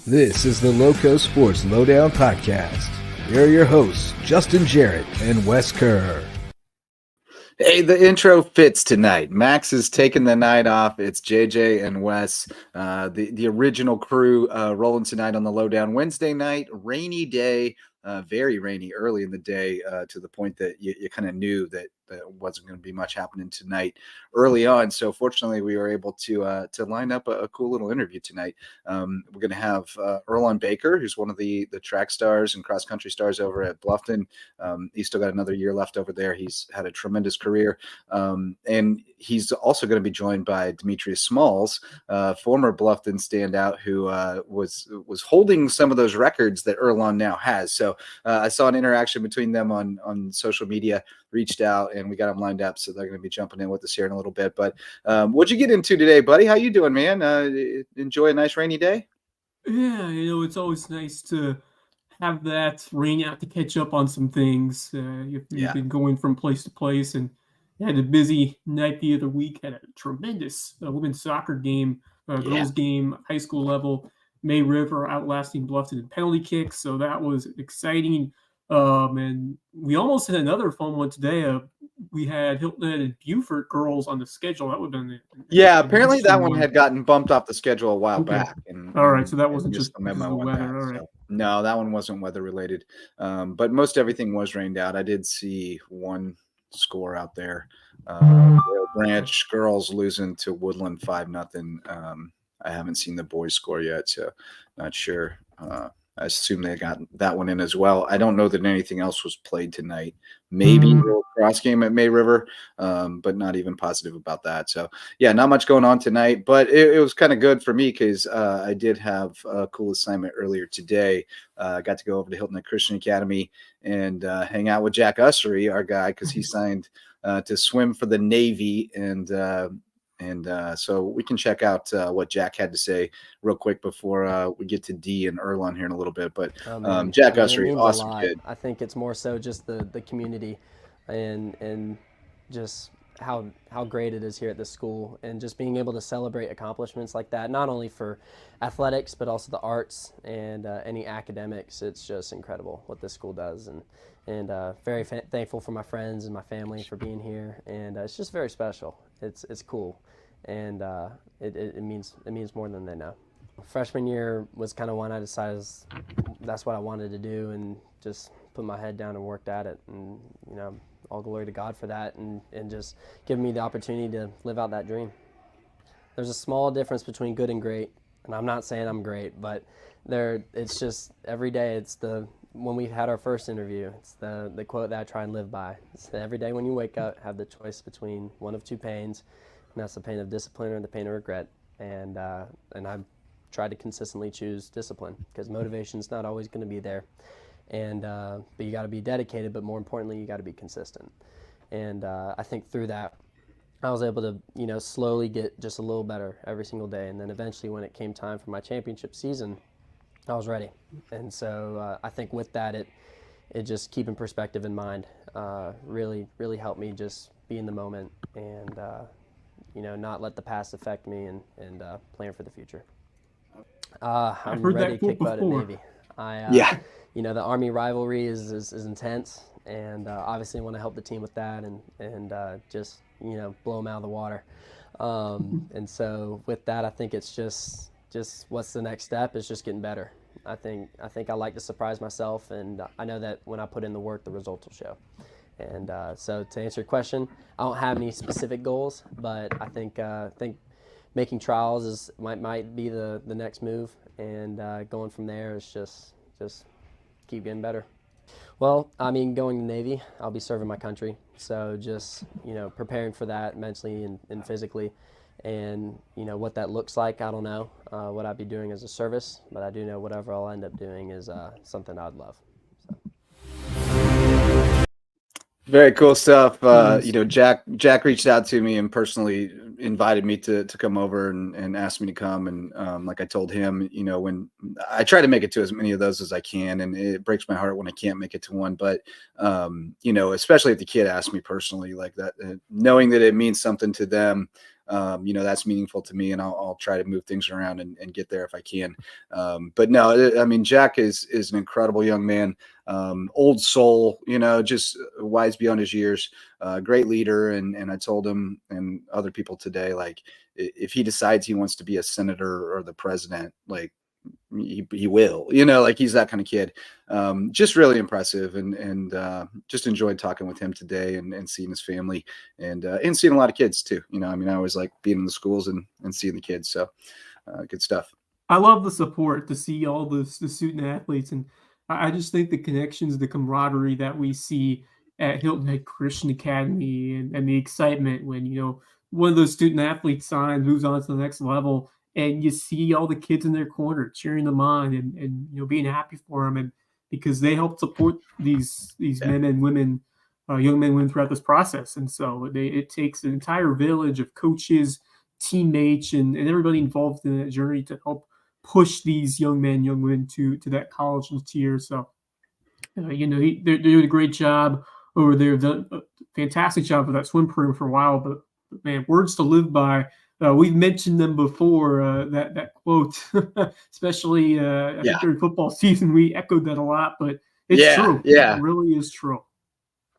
This is the LowcoSports Lowdown podcast. Here are your hosts, Justin Jarrett and Wes Kerr. Hey, the intro fits tonight. Max is taking the night off. It's JJ and Wes, the original crew, rolling tonight on the Lowdown. Wednesday night, rainy day, very rainy early in the day, to the point that you kind of knew that wasn't going to be much happening tonight early on. So fortunately, we were able to line up a cool little interview tonight. We're going to have Earlon Baker, who's one of the track stars and cross country stars over at Bluffton. He's still got another year left over there. He's had a tremendous career. And he's also going to be joined by Demetrius Smalls, former Bluffton standout who was holding some of those records that Earlon now has. So I saw an interaction between them on social media, reached out, and we got them lined up. So they're going to be jumping in with us here in a little bit. But what'd you get into today, buddy? How you doing, man? Enjoy a nice rainy day? Yeah, it's always nice to have that rain out to catch up on some things. You've been going from place to place, and had a busy night the other week. Had a tremendous women's soccer game, girls game, high school level. May River outlasting Bluffton in penalty kicks, so that was exciting. And we almost had another fun one today. We had Hilton Head and Beaufort girls on the schedule. That would have been apparently that one had gotten bumped off the schedule a while back. All right, so that wasn't just the memo weather. All right. So, no, that one wasn't weather related. But most everything was rained out. I did see one score out there. Branch girls losing to Woodland 5-0. I haven't seen the boys score yet, so not sure. I assume they got that one in as well. I don't know that anything else was played tonight. Maybe a little cross game at May River, but not even positive about that. So, yeah, not much going on tonight, but it was kind of good for me because I did have a cool assignment earlier today. I got to go over to Hilton Head Christian Academy and hang out with Jack Ussery, our guy, because he signed to swim for the Navy, and so we can check out what Jack had to say real quick before we get to D and Earlon here in a little bit. But Jack Ussery, awesome kid. I think it's more so just the community and just how great it is here at this school, and just being able to celebrate accomplishments like that, not only for athletics but also the arts and any academics. It's just incredible what this school does, and very thankful for my friends and my family for being here, and it's just very special. It's cool, and it means more than they know. Freshman year was kind of when I decided that's what I wanted to do, and just put my head down and worked at it, and all glory to God for that, and just giving me the opportunity to live out that dream. There's a small difference between good and great, and I'm not saying I'm great, but it's just every day. It's when we had our first interview, it's the quote that I try and live by. It's every day when you wake up, have the choice between one of two pains, and that's the pain of discipline or the pain of regret. And I've tried to consistently choose discipline, because motivation's not always going to be there. And but you got to be dedicated, but more importantly, you got to be consistent. And I think through that, I was able to slowly get just a little better every single day. And then eventually, when it came time for my championship season, I was ready. And so I think with that, it just keeping perspective in mind really helped me just be in the moment and not let the past affect me, and plan for the future. I'm ready to kick butt at Navy. The Army rivalry is intense, and obviously want to help the team with that, and just blow them out of the water. And so with that, I think it's just what's the next step is just getting better. I think I like to surprise myself, and I know that when I put in the work, the results will show. And so to answer your question, I don't have any specific goals, but I think making trials might be the next move, and going from there is just keep getting better. Well, I mean, going to Navy, I'll be serving my country, so just preparing for that mentally and physically. And what that looks like, I don't know what I'd be doing as a service, but I do know whatever I'll end up doing is something I'd love. Very cool stuff. Jack reached out to me and personally invited me to come over and asked me to come. And like I told him, when I try to make it to as many of those as I can, and it breaks my heart when I can't make it to one. But, especially if the kid asked me personally like that, knowing that it means something to them, that's meaningful to me, and I'll try to move things around and get there if I can. But no, I mean, Jack is an incredible young man, old soul, just wise beyond his years, great leader. And I told him and other people today, like, if he decides he wants to be a senator or the president, like, he will, like, he's that kind of kid. Just really impressive, and just enjoyed talking with him today and seeing his family and seeing a lot of kids too. I mean, I always like being in the schools and seeing the kids. So good stuff. I love the support to see all the student athletes, and I just think the connections, the camaraderie that we see at Hilton Head Christian Academy, and the excitement when one of those student athletes signs, moves on to the next level, and you see all the kids in their corner cheering them on and being happy for them, and because they help support these men and women, young men and women throughout this process. And so it takes an entire village of coaches, teammates, and everybody involved in that journey to help push these young men, young women to that college tier. So, they're doing a great job over there. They've done a fantastic job with that swim program for a while, but man, words to live by. We've mentioned them before, that quote, especially I think during football season, we echoed that a lot, but it's true. Yeah. It really is true.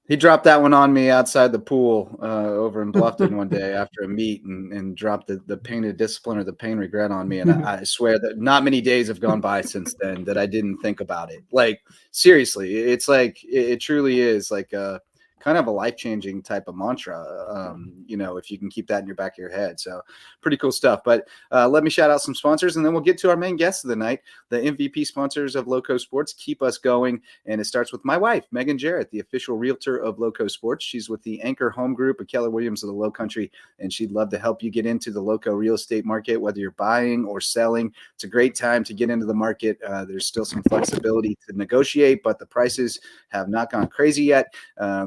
He dropped that one on me outside the pool over in Bluffton one day after a meet, and dropped the pain of discipline or the pain of regret on me. And I swear that not many days have gone by since then that I didn't think about it. Like, seriously, it's like, it truly is like kind of a life-changing type of mantra, if you can keep that in your back of your head. So pretty cool stuff. But let me shout out some sponsors, and then we'll get to our main guest of the night. The MVP sponsors of LowcoSports keep us going, and it starts with my wife, Megan Jarrett, the official realtor of LowcoSports. She's with the Anchor Home Group of Keller Williams of the Lowcountry, and she'd love to help you get into the Lowco real estate market, whether you're buying or selling. It's a great time to get into the market. There's still some flexibility to negotiate, but the prices have not gone crazy yet.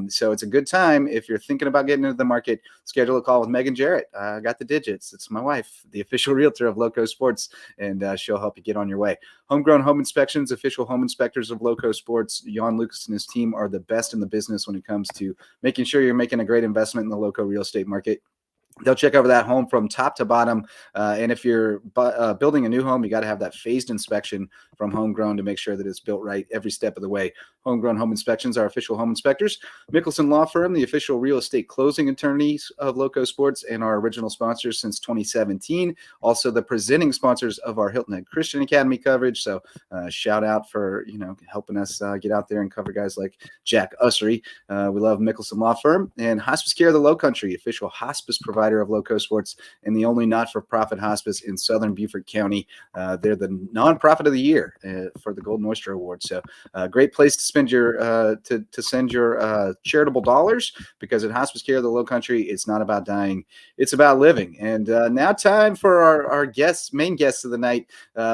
So it's a good time if you're thinking about getting into the market. Schedule a call with Megan Jarrett. I got the digits. It's my wife, the official realtor of LowcoSports, and she'll help you get on your way. Homegrown Home Inspections, official home inspectors of LowcoSports. Jan Lucas and his team are the best in the business when it comes to making sure you're making a great investment in the Lowco real estate market. They'll check over that home from top to bottom. And if you're building a new home, you got to have that phased inspection from Homegrown to make sure that it's built right every step of the way. Homegrown Home Inspections are official home inspectors. Mickelson Law Firm, the official real estate closing attorneys of LowcoSports and our original sponsors since 2017. Also the presenting sponsors of our Hilton Head Christian Academy coverage. So shout out for, helping us get out there and cover guys like Jack Ussery. We love Mickelson Law Firm. And Hospice Care of the Lowcountry, official hospice provider of LowcoSports and the only not-for-profit hospice in Southern Beaufort County. They're the nonprofit of the year for the Golden Oyster Award. So great place to spend your to send your charitable dollars, because at Hospice Care of the Lowcountry, it's not about dying, it's about living. And now time for our main guests of the night.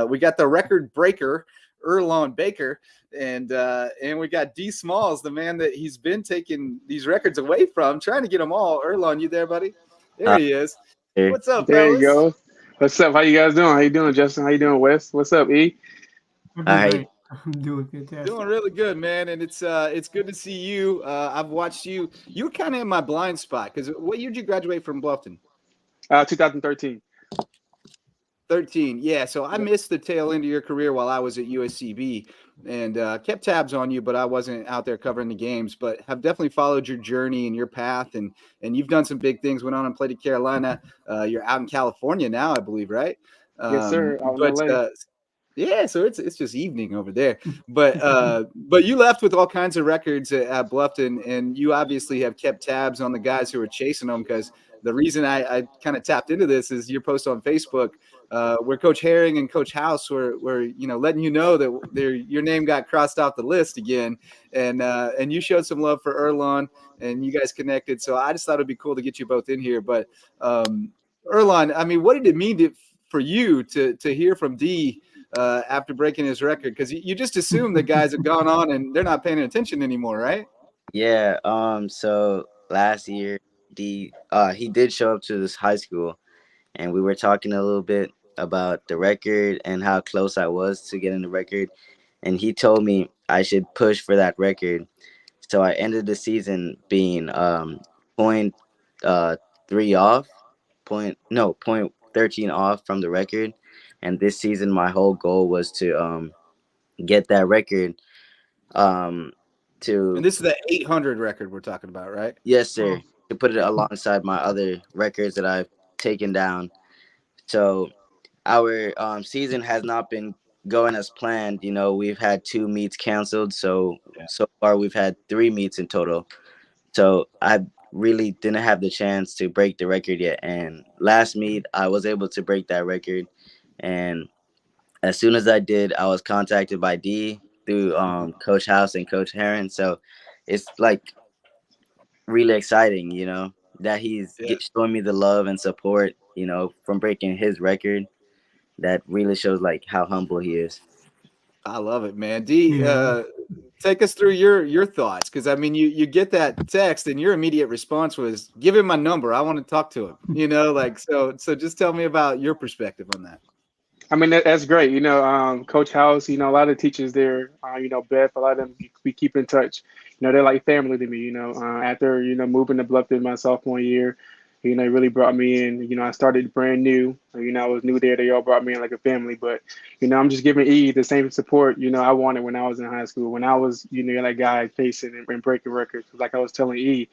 We got the record breaker, Earlon Baker, and we got D Smalls, the man that he's been taking these records away from, trying to get them all. Earlon, you there, buddy? There he is. What's up, there fellas? You go. What's up? How you guys doing? How you doing, Justin? How you doing, Wes? What's up, E? I'm doing fantastic. Doing really good, man. And it's good to see you. I've watched you. You were kind of in my blind spot, because what year did you graduate from Bluffton? 2013. 13. Yeah. So I missed the tail end of your career while I was at USCB, and kept tabs on you, but I wasn't out there covering the games, but have definitely followed your journey and your path. And you've done some big things, went on and played at Carolina. You're out in California now, I believe, right? Yes, sir. Yeah, so it's just evening over there. But you left with all kinds of records at Bluffton, and you obviously have kept tabs on the guys who are chasing them, because the reason I kind of tapped into this is your post on Facebook where Coach Herring and Coach House were letting you know that your name got crossed off the list again, and you showed some love for Earlon, and you guys connected. So I just thought it'd be cool to get you both in here. But Earlon, I mean, what did it mean for you to hear from D after breaking his record? Because you just assume that guys have gone on and they're not paying attention anymore, right? Yeah. So last year, D he did show up to this high school, and we were talking a little bit about the record and how close I was to getting the record, and he told me I should push for that record. So I ended the season being 0.3 off, point 13 off from the record. And this season, my whole goal was to get that record. And To this is the 800 record we're talking about, right? Yes, sir. To put it alongside my other records that I've taken down. So our season has not been going as planned. You know, we've had 2 meets canceled, so far we've had 3 meets in total. So I really didn't have the chance to break the record yet. And last meet, I was able to break that record. And as soon as I did, I was contacted by D through Coach House and Coach Heron. So it's like really exciting, you know, that he's showing me the love and support, you know, from breaking his record. That really shows like how humble he is. I love it, man. D, take us through your thoughts, because I mean, you get that text and your immediate response was, "Give him my number. I want to talk to him." You know, like so just tell me about your perspective on that. I mean, that's great. You know, Coach House, you know, a lot of the teachers there, you know, Beth, a lot of them, we keep in touch. You know, they're like family to me, you know. After, you know, moving to Bluffton my sophomore year, you know, they really brought me in. You know, I started brand new. You know, I was new there. They all brought me in like a family. But, you know, I'm just giving E the same support, you know, I wanted when I was in high school. When I was, you know, that guy facing and breaking records. Like I was telling E,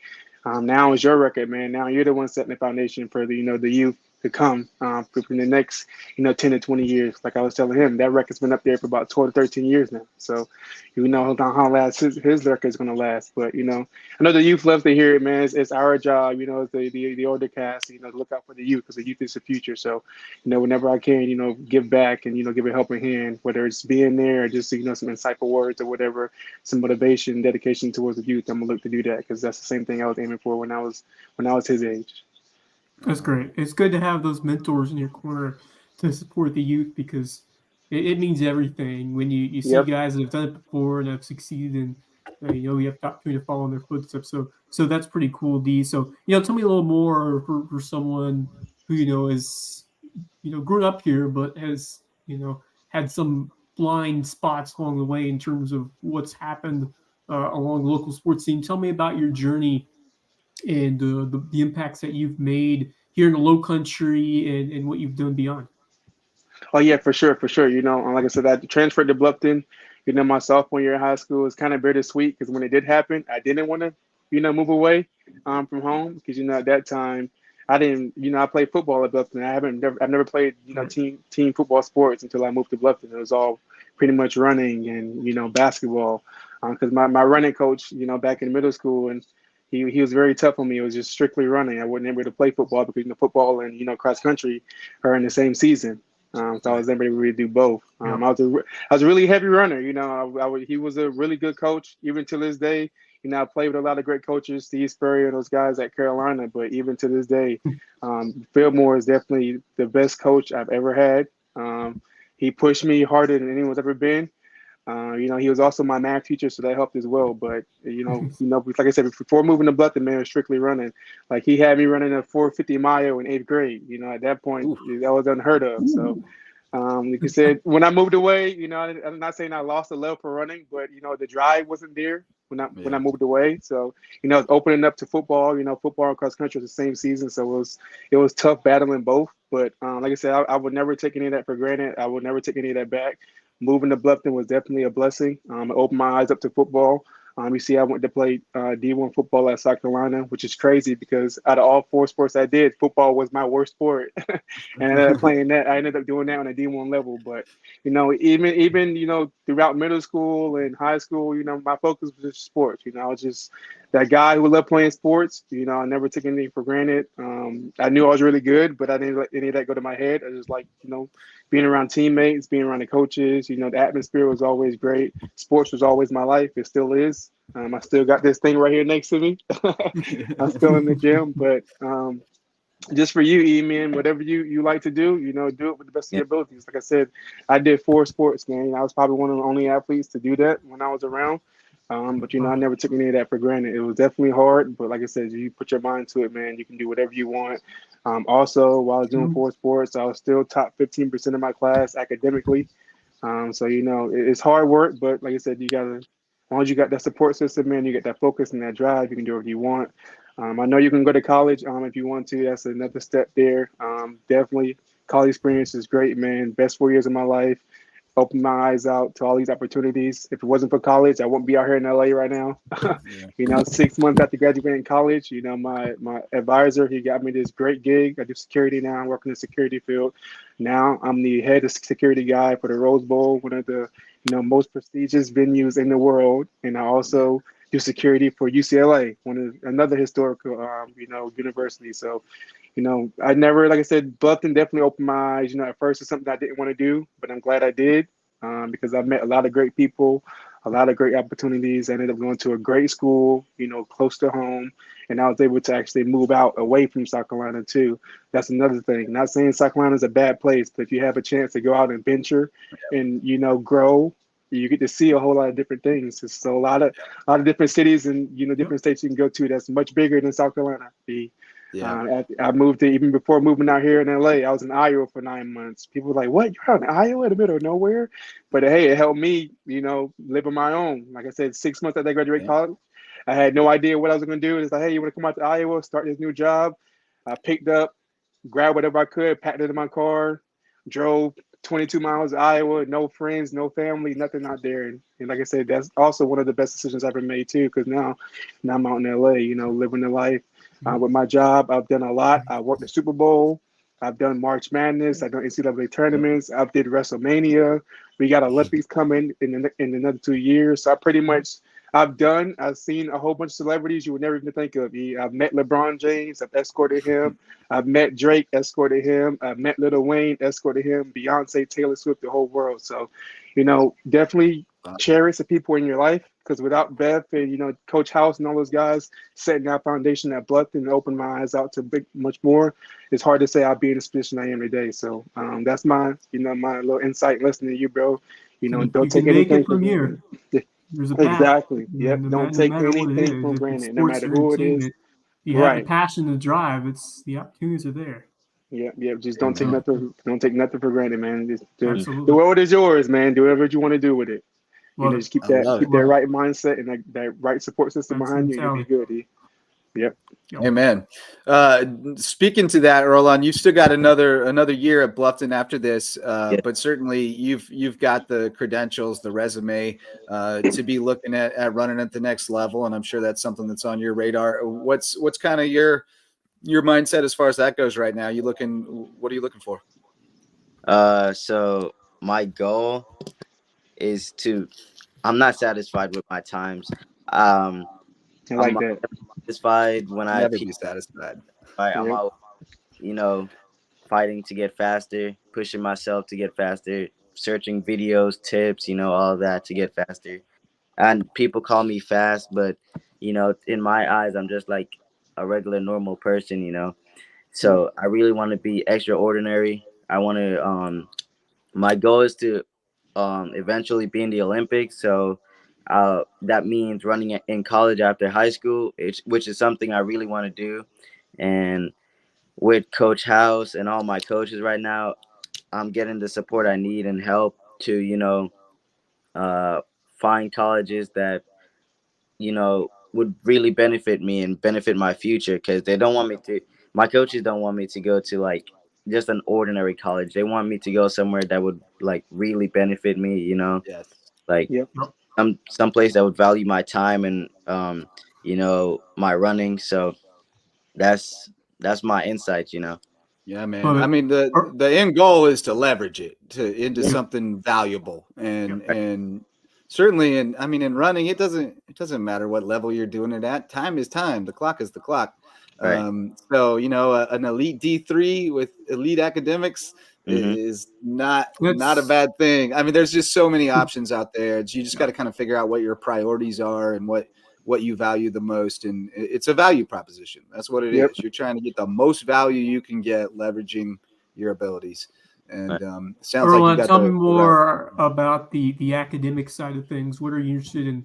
now is your record, man. Now you're the one setting the foundation for the, you know, the youth to come in the next, you know, 10 to 20 years. Like I was telling him, that record's been up there for about 12 to 13 years now. So, you know how last his record's going to last. But, you know, I know the youth loves to hear it, man. It's our job, you know, as the older cast, you know, to look out for the youth, because the youth is the future. So, you know, whenever I can, you know, give back and, you know, give a helping hand, whether it's being there or just, you know, some insightful words or whatever, some motivation, dedication towards the youth, I'm going to look to do that, because that's the same thing I was aiming for when I was his age. That's great. It's good to have those mentors in your corner to support the youth, because it means everything when you see guys that have done it before and have succeeded, and you know, you have the opportunity to follow in their footsteps. So that's pretty cool, D. So, you know, tell me a little more for someone who, you know, is, you know, grown up here but has, you know, had some blind spots along the way in terms of what's happened along the local sports scene. Tell me about your journey and the impacts that you've made here in the Lowcountry, and what you've done beyond. Oh yeah, for sure. You know, like I said, I transferred to Bluffton. You know, my sophomore year of high school was kind of bittersweet, because when it did happen, I didn't want to, you know, move away from home, because, you know, at that time I didn't, you know, I played football at Bluffton. I've never played, you know, team football sports until I moved to Bluffton. It was all pretty much running and, you know, basketball, because my running coach, you know, back in middle school, and he was very tough on me. It was just strictly running. I wasn't able to play football because, you know, football and, you know, cross country are in the same season. So I was able to really do both. I was a really heavy runner. You know, he was a really good coach. Even to this day, you know, I played with a lot of great coaches, Steve Spurrier and those guys at Carolina. But even to this day, Fillmore is definitely the best coach I've ever had. He pushed me harder than anyone's ever been. You know, he was also my math teacher, so that helped as well. But you know, like I said, before moving to Bluffton, man, was strictly running. Like he had me running a 450 mile in 8th grade. You know, at that point, that was unheard of. So, like you said, when I moved away, you know, I'm not saying I lost the love for running, but you know, the drive wasn't there when I moved away. So, you know, opening up to football. You know, football and cross country was the same season, so it was tough battling both. But like I said, I would never take any of that for granted. I would never take any of that back. Moving to Bluffton was definitely a blessing. It opened my eyes up to football. You see, I went to play D1 football at South Carolina, which is crazy because out of all 4 sports I did, football was my worst sport. And I ended up playing that. I ended up doing that on a D1 level. But, you know, even you know, throughout middle school and high school, you know, my focus was just sports. You know, I was just that guy who loved playing sports. You know, I never took anything for granted. I knew I was really good, but I didn't let any of that go to my head. I just like, you know, being around teammates, being around the coaches. You know, the atmosphere was always great. Sports was always my life. It still is. I still got this thing right here next to me. I'm still in the gym, but just for you, E, man, whatever you like to do, you know, do it with the best of your abilities. Like I said, I did 4 sports, man. I was probably one of the only athletes to do that when I was around. But, you know, I never took any of that for granted. It was definitely hard, but like I said, you put your mind to it, man. You can do whatever you want. Also, while I was doing 4 sports, I was still top 15% of my class academically. So, you know, it's hard work, but like I said, as long as you got that support system, man, you get that focus and that drive, you can do whatever you want. I know you can go to college if you want to. That's another step there. Definitely, college experience is great, man. Best 4 years of my life. Opened my eyes out to all these opportunities. If it wasn't for college, I wouldn't be out here in LA right now. Yeah. 6 months after graduating college, my advisor, he got me this great gig. I do security now. I'm working in the security field. Now I'm the head of security guy for the Rose Bowl, one of the most prestigious venues in the world. And I also do security for UCLA, another historical university. So I never, like I said, Bluffton definitely opened my eyes. At first it's something I didn't want to do, but I'm glad I did because I've met a lot of great people, a lot of great opportunities. I ended up going to a great school, close to home, and I was able to actually move out away from South Carolina too. That's another thing. Not saying South Carolina is a bad place, but if you have a chance to go out and venture and, grow, you get to see a whole lot of different things. So a lot of different cities and, different states you can go to that's much bigger than South Carolina. Yeah. I moved to, even before moving out here in LA, I was in Iowa for 9 months. People were like, what? You're out in Iowa in the middle of nowhere? But hey, it helped me, live on my own. Like I said, 6 months after I graduated college, I had no idea what I was going to do. It's like, hey, you want to come out to Iowa, start this new job? I picked up, grabbed whatever I could, packed it in my car, drove 22 miles to Iowa, no friends, no family, nothing out there. And like I said, that's also one of the best decisions I've ever made too, because now I'm out in LA, living the life. With my job, I've done a lot. I worked the Super Bowl. I've done March Madness. I've done NCAA tournaments. I've did WrestleMania. We got Olympics coming in another 2 years. So I've seen a whole bunch of celebrities you would never even think of. I've met LeBron James. I've escorted him. I've met Drake, escorted him. I've met Lil Wayne, escorted him. Beyonce, Taylor Swift, the whole world. So, definitely cherish the people in your life, because without Beth and Coach House and all those guys setting that foundation at Bluffton and opened my eyes out to much more, it's hard to say I'll be in this position I am today. So that's my my little insight listening to you, bro. Don't take anything from here. There's a path. Exactly. Yep. Don't take matter what it anything is, from if it's granted, no sports matter or who it is. entertainment, if you have the passion to drive, the opportunities are there. Yeah. Just don't take nothing for granted, man. Absolutely. The world is yours, man. Do whatever you want to do with it. Just keep that right mindset and that right support system behind you, and you'll be good. Yep. Amen. Speaking to that, Earlon, you've still got another year at Bluffton after this, but certainly you've got the credentials, the resume to be looking at running at the next level, and I'm sure that's something that's on your radar. What's kind of your mindset as far as that goes right now? What are you looking for? So my goal is I'm not satisfied with my times. I like I'm that. Satisfied when I never be satisfied. I'm out, fighting to get faster, pushing myself to get faster, searching videos, tips, all of that to get faster. And people call me fast, but in my eyes, I'm just like a regular normal person, So I really want to be extraordinary. I want to. My goal is to eventually be in the Olympics. So that means running in college after high school, which is something I really want to do. And with Coach House and all my coaches right now, I'm getting the support I need and help to, find colleges that, would really benefit me and benefit my future, because my coaches don't want me to go to like just an ordinary college. They want me to go somewhere that would like really benefit me, Yes. like some place that would value my time and my running. So that's my insight. Yeah, man. I mean, the end goal is to leverage it into something valuable, and certainly, in running, it doesn't matter what level you're doing it at. Time is time. The clock is the clock. Right. So an elite D3 with elite academics is not a bad thing. I mean, there's just so many options out there. You just got to kind of figure out what your priorities are and what you value the most, and it's a value proposition. That's what it is. You're trying to get the most value you can get, leveraging your abilities. And sounds Earlon, like you got tell me more about the academic side of things. What are you interested in,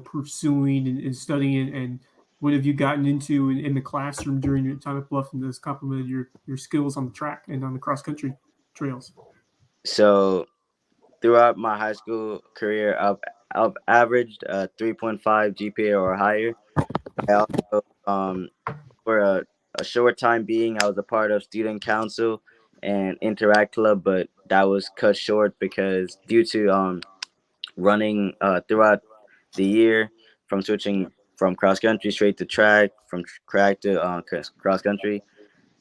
pursuing and studying, and what have you gotten into in the classroom during your time at Bluffton that's complemented your skills on the track and on the cross country trails? So throughout my high school career, I've averaged a 3.5 GPA or higher. I also um, for a short time being, I was a part of student council and interact club, but that was cut short because due to running throughout the year, from switching from cross country straight to track, from track to cross country.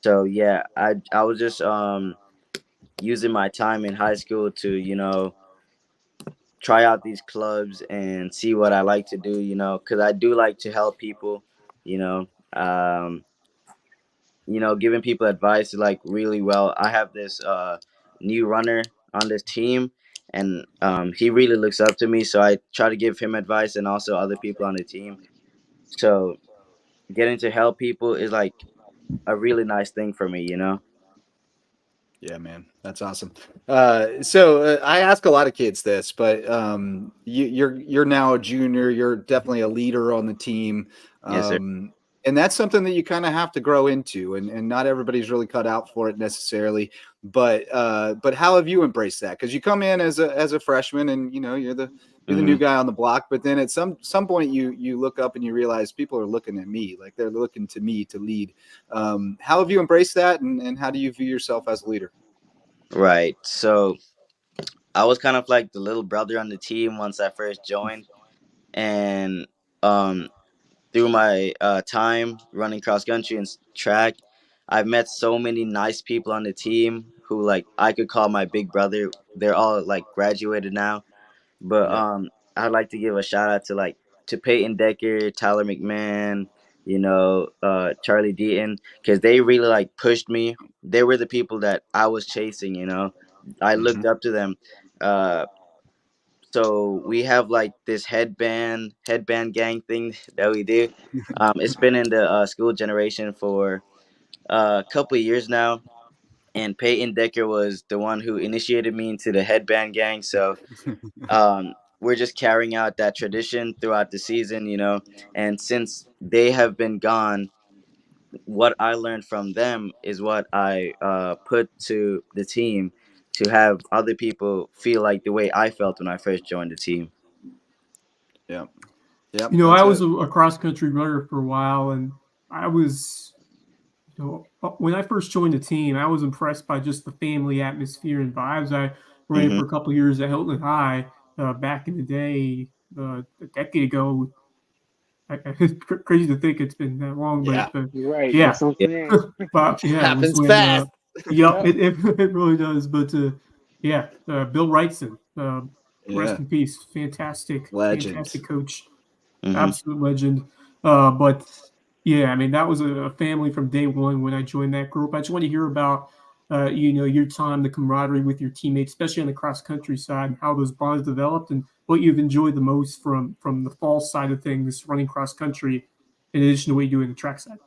So yeah, I was just using my time in high school to try out these clubs and see what I like to do. Because I do like to help people. You know, um, giving people advice like really well. I have this new runner on this team, and he really looks up to me. So I try to give him advice and also other people on the team. So getting to help people is like a really nice thing for me. Yeah, man, that's awesome. So I ask a lot of kids this, but you're now a junior. You're definitely a leader on the team, Yes, sir. and that's something that you kind of have to grow into. And not everybody's really cut out for it necessarily. But how have you embraced that? Because you come in as a freshman, and you're the new guy on the block. But then at some point, you look up and you realize people are looking at me, like they're looking to me to lead. How have you embraced that, and how do you view yourself as a leader? Right. So I was kind of like the little brother on the team once I first joined, and um, through my time running cross country and track, I've met so many nice people on the team who like I could call my big brother. They're all like graduated now, but Yeah. I'd like to give a shout out to Peyton Decker, Tyler McMahon, Charlie Deaton, because they really like pushed me. They were the people that I was chasing. I looked up to them. Uh, so we have like this headband gang thing that we do. It's been in the school generation for a couple of years now, and Peyton Decker was the one who initiated me into the headband gang. So we're just carrying out that tradition throughout the season. And since they have been gone, what I learned from them is what I put to the team to have other people feel like the way I felt when I first joined the team. Yeah. Yeah. I was a cross country runner for a while, and I was, when I first joined the team, I was impressed by just the family atmosphere and vibes. I ran for a couple of years at Hilton High back in the day, a decade ago. It's crazy to think it's been that long, Yeah. but You're right. yeah, That's what I'm saying. but yeah, it was Happens when, fast. yeah, it really does. But yeah, Bill Wrightson, rest Yeah. in peace, fantastic Legend. coach, Mm-hmm. absolute legend. But yeah, I mean that was a family from day one when I joined that group. I just want to hear about your time, the camaraderie with your teammates, especially on the cross country side, and how those bonds developed, and what you've enjoyed the most from the fall side of things, running cross country, in addition to what you do in the track side.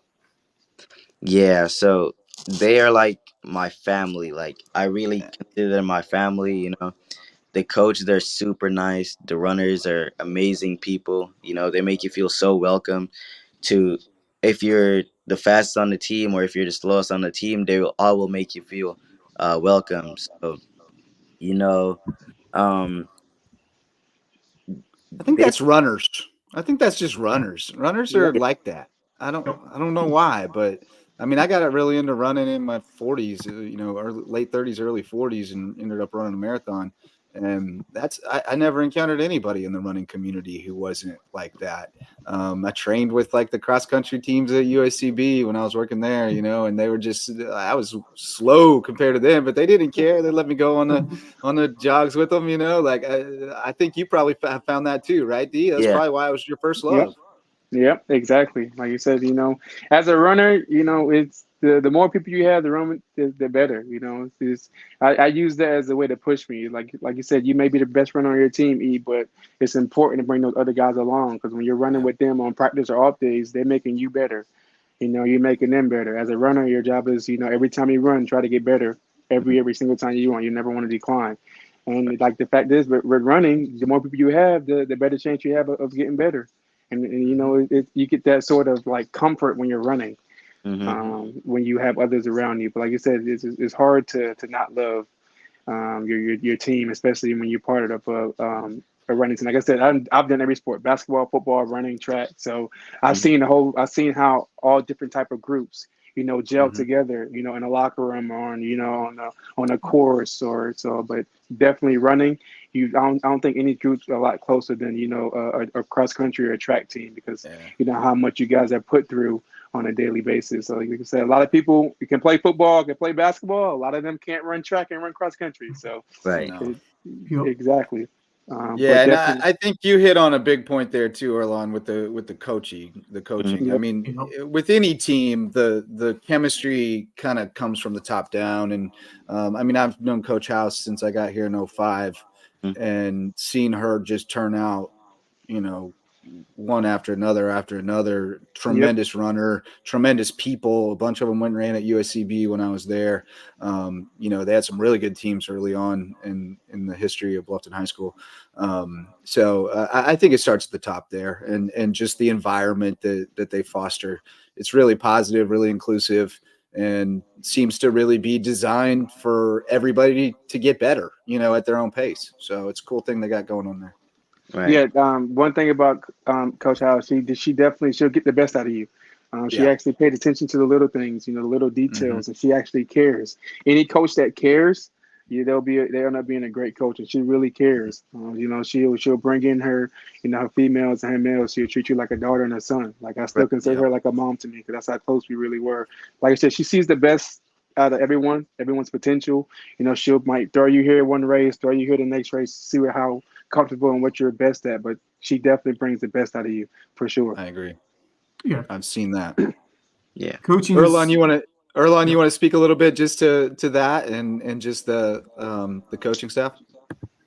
Yeah, so they are like my family. Like I really consider them my family. The coach, they're super nice. The runners are amazing people. They make you feel so welcome. If you're the fastest on the team or if you're the slowest on the team, they will make you feel welcome. So, you know, um, I think they, that's runners. I think that's just runners. Runners are Yep. like that. I don't know why, but I mean, I got really into running in my 40s, late 30s, early 40s, and ended up running a marathon. And I never encountered anybody in the running community who wasn't like that. I trained with like the cross country teams at USCB when I was working there, and they were I was slow compared to them, but they didn't care. They let me go on the jogs with them, like I think you probably found that too, right, D? That's yeah, probably why it was your first Yep. love. Yep, exactly. Like you said, as a runner, it's the more people you have, the better. I use that as a way to push me. Like you said, you may be the best runner on your team, but it's important to bring those other guys along because when you're running with them on practice or off days, they're making you better. You're making them better. As a runner, your job is, every time you run, try to get better. Every single time you run, you never want to decline. And like the fact is, with running, the more people you have, the better chance you have of getting better. And you get that sort of like comfort when you're running, when you have others around you. But like you said, it's hard to not love your team, especially when you're part of running team. Like I said, I've done every sport: basketball, football, running, track. So I've seen how all different type of groups, gel together, in a locker room or on a course or so. But definitely running. I don't think any group's a lot closer than a cross country or a track team, because how much you guys have put through on a daily basis. So like I said, a lot of people can play football, can play basketball. A lot of them can't run track and run cross country. So Right. Exactly. And I think you hit on a big point there too, Earlon, with the coaching. Yep. I mean, with any team, the chemistry kind of comes from the top down. And I mean, I've known Coach House since I got here in 05, and seen her just turn out, one after another, tremendous runner, tremendous people. A bunch of them went and ran at USCB when I was there. They had some really good teams early on in the history of Bluffton High School. So I think it starts at the top there, and just the environment that they foster. It's really positive, really inclusive, and seems to really be designed for everybody to get better, at their own pace. So it's a cool thing they got going on there. Right. Yeah. One thing about Coach House, she'll get the best out of you. She actually paid attention to the little things, the little details, and she actually cares. Any coach that cares, they'll end up being a great coach, and she really cares. She'll bring in her, her females and her males. She'll treat you like a daughter and a son. Like I still consider her like a mom to me, because that's how close we really were. Like I said, she sees the best out of everyone's potential. She might throw you here one race, throw you here the next race, see how comfortable and what you're best at, but she definitely brings the best out of you for sure. I agree. Yeah, I've seen that. Yeah. Coaching. Earlon, you want to speak a little bit just to that and just the coaching staff?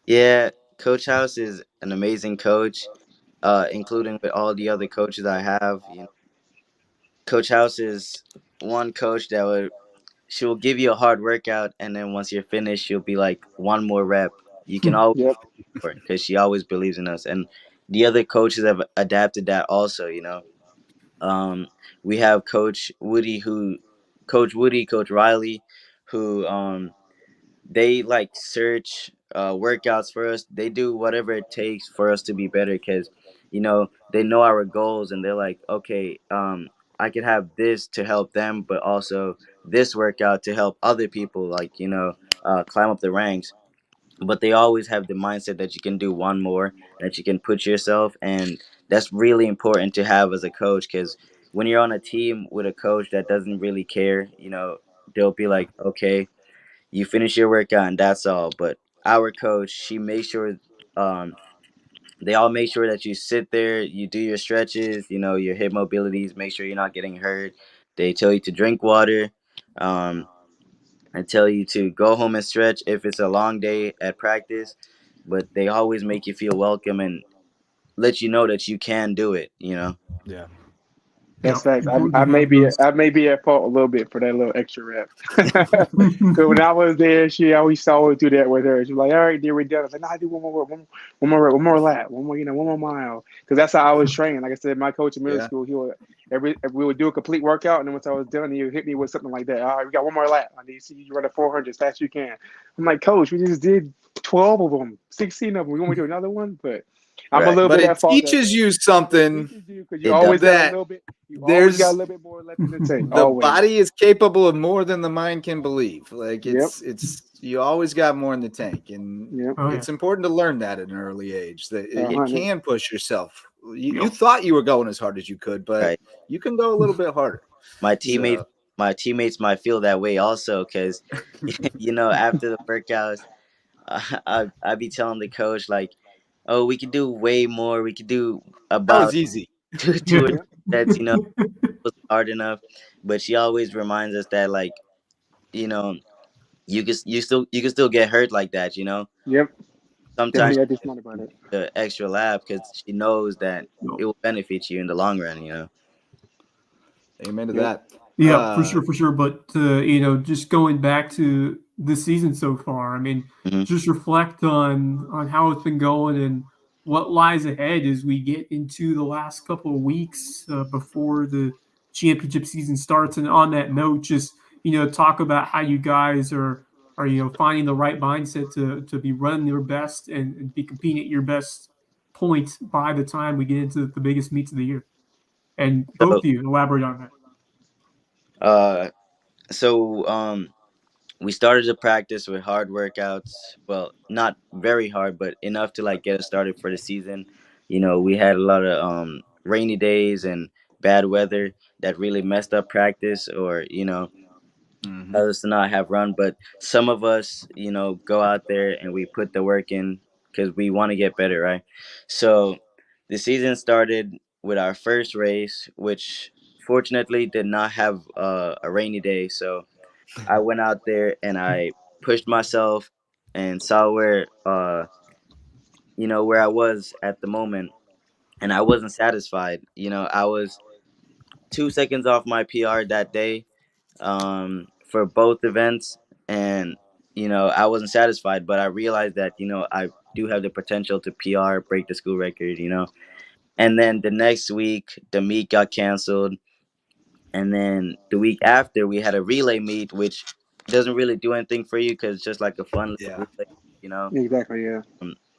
Yeah, Coach House is an amazing coach, including with all the other coaches I have. Coach House is one coach she will give you a hard workout, and then once you're finished, she'll be like, one more rep. You can always because she always believes in us. And the other coaches have adapted that also, we have Coach Riley, who they like search workouts for us. They do whatever it takes for us to be better, because they know our goals, and they're like, okay, I could have this to help them, but also this workout to help other people, like climb up the ranks. But they always have the mindset that you can do one more, that you can put yourself, and that's really important to have as a coach, because when you're on a team with a coach that doesn't really care, they'll be like, okay, you finish your workout and that's all. But our coach, she makes sure they all make sure that you sit there, you do your stretches, your hip mobilities, make sure you're not getting hurt. They tell you to drink water. I tell you to go home and stretch if it's a long day at practice, but they always make you feel welcome and let you know that you can do it, Yeah. That's facts. I may be at fault a little bit for that little extra rep. Because when I was there, she always do that with her. She's like, "All right, dear, we're done." I was like, "No, I do one more lap, one more mile." Because that's how I was trained. Like I said, my coach in middle school, we would do a complete workout, and then once I was done, he would hit me with something like that. All right, we got one more lap. I need to see you run a 400 as fast as you can. I'm like, Coach, we just did 12 of them, 16 of them. We want me to do another one, but. I'm a little bit at fault. It teaches you something. Because you always got a little bit. Always got a little bit more left in the tank. The body is capable of more than the mind can believe. Like it's you always got more in the tank, and it's important to learn that at an early age that you can push yourself. You thought you were going as hard as you could, but you can go a little bit harder. My teammates might feel that way also, because after the workouts, I be telling the coach like, oh, we could do way more. We could do about that was easy. two that's was hard enough. But she always reminds us that like, you can still get hurt like that. Yep. Sometimes I just smart about it. The extra lap, because she knows that it will benefit you in the long run. Amen to that. Yeah, for sure. But just going back to the season so far, I mean, just reflect on how it's been going and what lies ahead as we get into the last couple of weeks before the championship season starts. And on that note, just talk about how you guys are finding the right mindset to be running your best and be competing at your best point by the time we get into the biggest meets of the year? And both of you elaborate on that. We started to practice with hard workouts. Well, not very hard, but enough to like get us started for the season. We had a lot of rainy days and bad weather that really messed up practice, or us to not have run. But some of us, go out there and we put the work in because we want to get better, right? So the season started with our first race, which fortunately did not have a rainy day. So I went out there and I pushed myself and saw where I was at the moment, and I wasn't satisfied. I was 2 seconds off my PR that day, for both events, and I wasn't satisfied. But I realized that I do have the potential to PR, break the school record. And then the next week the meet got canceled. And then the week after, we had a relay meet, which doesn't really do anything for you because it's just like a fun little relay, Exactly. Yeah.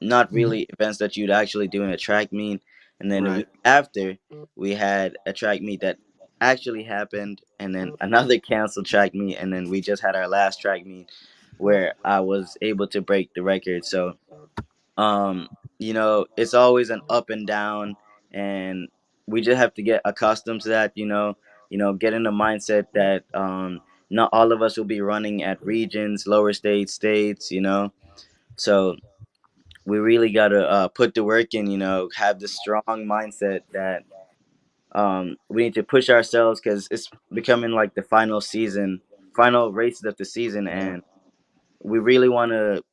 not really events that you'd actually do in a track meet. And then the week after, we had a track meet that actually happened, and then another canceled track meet, and then we just had our last track meet where I was able to break the record. So, it's always an up and down, and we just have to get accustomed to that. Get in the mindset that not all of us will be running at regions, lower states. So we really gotta put the work in. Have the strong mindset that we need to push ourselves because it's becoming like the final races of the season, and we really want to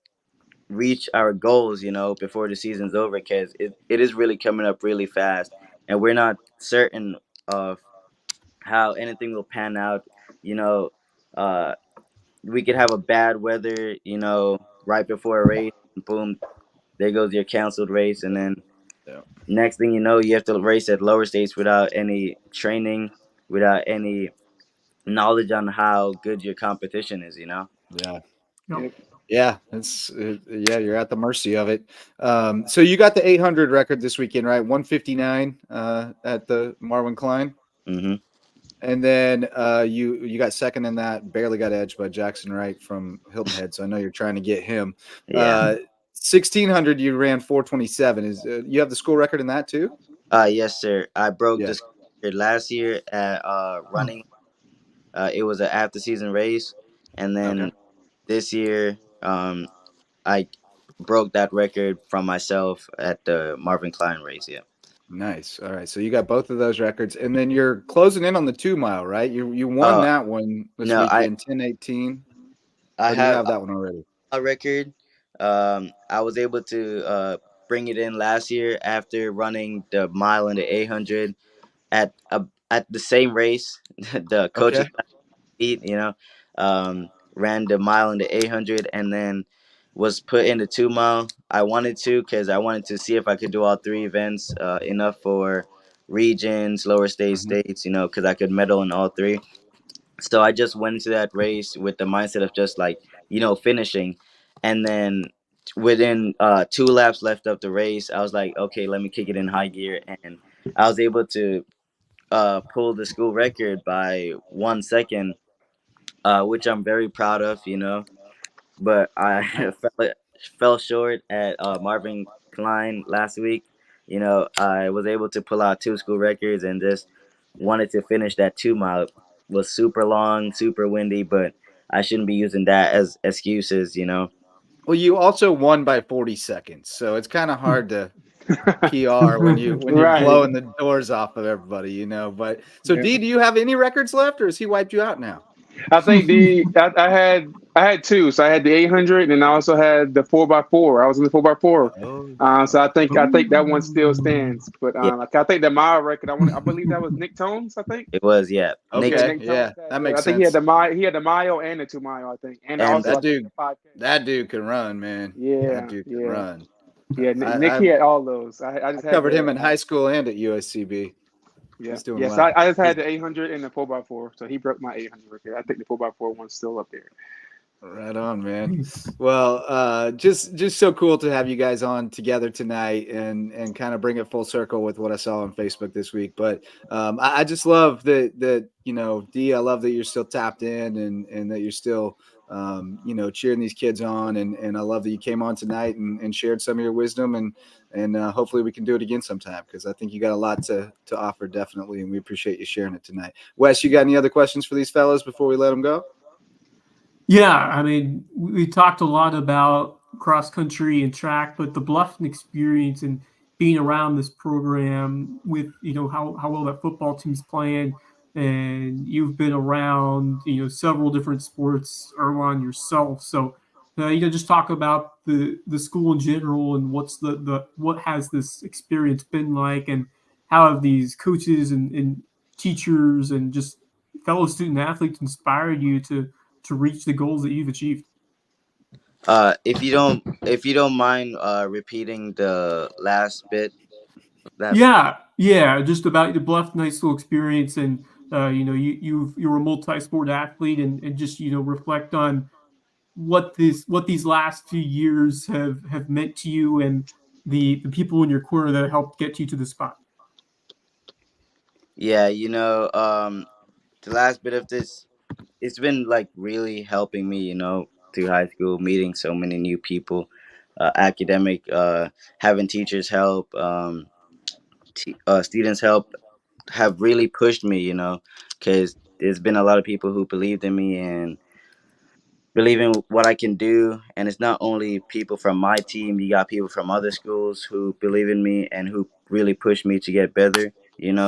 reach our goals, before the season's over, because it is really coming up really fast, and we're not certain of how anything will pan out. You know, uh, we could have a bad weather, right before a race, and boom, there goes your canceled race, and then next thing you know, you have to race at lower states without any training, without any knowledge on how good your competition is. Yeah. Yep. Yeah, you're at the mercy of it. So you got the 800 record this weekend, right? 159 at the Marvin Klein. Mm-hmm. And then you got second in that, barely got edged by Jackson Wright from Hilton Head. So I know you're trying to get him. Yeah. 1600 you ran 427. Is you have the school record in that too? Yes, sir. I broke the school record last year at running. It was an after season race, and then this year, I broke that record from myself at the Marvin Klein race. Yeah. Nice. All right. So you got both of those records, and then you're closing in on the 2 mile, right? You won that one this weekend, 10:18. I have that one already. A record. I was able to bring it in last year after running the mile and the 800 at the same race. The coaches beat, ran the mile and the 800, and then was put in the 2 mile. I wanted to because I wanted to see if I could do all three events, enough for regions, lower states, because I could medal in all three. So I just went into that race with the mindset of just like, finishing. And then within 2 laps left of the race, I was like, okay, let me kick it in high gear. And I was able to pull the school record by 1 second, which I'm very proud of, But I fell short at Marvin Klein last week. I was able to pull out 2 school records and just wanted to finish that 2 mile. It was super long, super windy, but I shouldn't be using that as excuses. Well, you also won by 40 seconds, so it's kind of hard to PR when you're blowing the doors off of everybody, But so, D, do you have any records left, or has he wiped you out now? I think I had 2. So I had the 800, and I also had the 4x4. I was in the 4x4. So I think that one still stands. But I think the mile record, I believe that was Nick Tones. I think it was. Yeah. Okay. That makes sense. I think he had the mile and the 2 mile. I think, and also that dude can run, man. Yeah, that dude can run. Yeah, Nick, he had all those. I just covered him in high school and at USCB. Yeah, He's doing well. So I just had the 800 and the 4x4. So he broke my 800 record. I think the 4x4 one's still up there. Right on, man. Well, just so cool to have you guys on together tonight and kind of bring it full circle with what I saw on Facebook this week. But I just love that D, I love that you're still tapped in and that you're still cheering these kids on, and I love that you came on tonight and shared some of your wisdom, and hopefully we can do it again sometime, because I think you got a lot to offer, definitely, and we appreciate you sharing it tonight. Wes, you got any other questions for these fellas before we let them go? Yeah, I mean, we talked a lot about cross country and track, but the Bluffton experience and being around this program with, how well that football team's playing, and you've been around, several different sports, Earlon, yourself. So, just talk about the school in general, and what has this experience been like, and how have these coaches and teachers and just fellow student athletes inspired you to reach the goals that you've achieved? If you don't mind repeating the last bit. Yeah, just about the Bluffton High School experience, and you're a multi-sport athlete, and just reflect on what these last few years have meant to you, and the people in your corner that helped get you to the spot. Yeah, the last bit of this, it's been like really helping me, through high school, meeting so many new people, academic, having teachers help, students help, have really pushed me, because there's been a lot of people who believed in me and believe in what I can do. And it's not only people from my team, you got people from other schools who believe in me and who really push me to get better,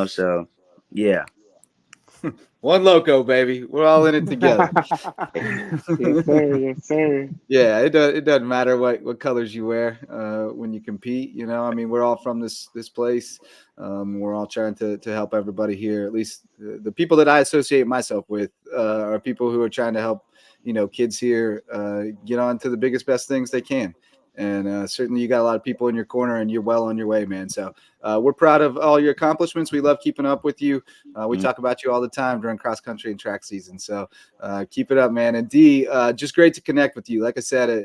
so yeah. One Lowco, baby. We're all in it together. Yes, sir. Yes, sir. Yeah, it doesn't matter what colors you wear when you compete. I mean, we're all from this place. We're all trying to help everybody here. At least the people that I associate myself with are people who are trying to help kids here get on to the biggest, best things they can. And certainly you got a lot of people in your corner, and you're well on your way, man. So we're proud of all your accomplishments. We love keeping up with you. We talk about you all the time during cross country and track season. So keep it up, man. And D, just great to connect with you. Like I said,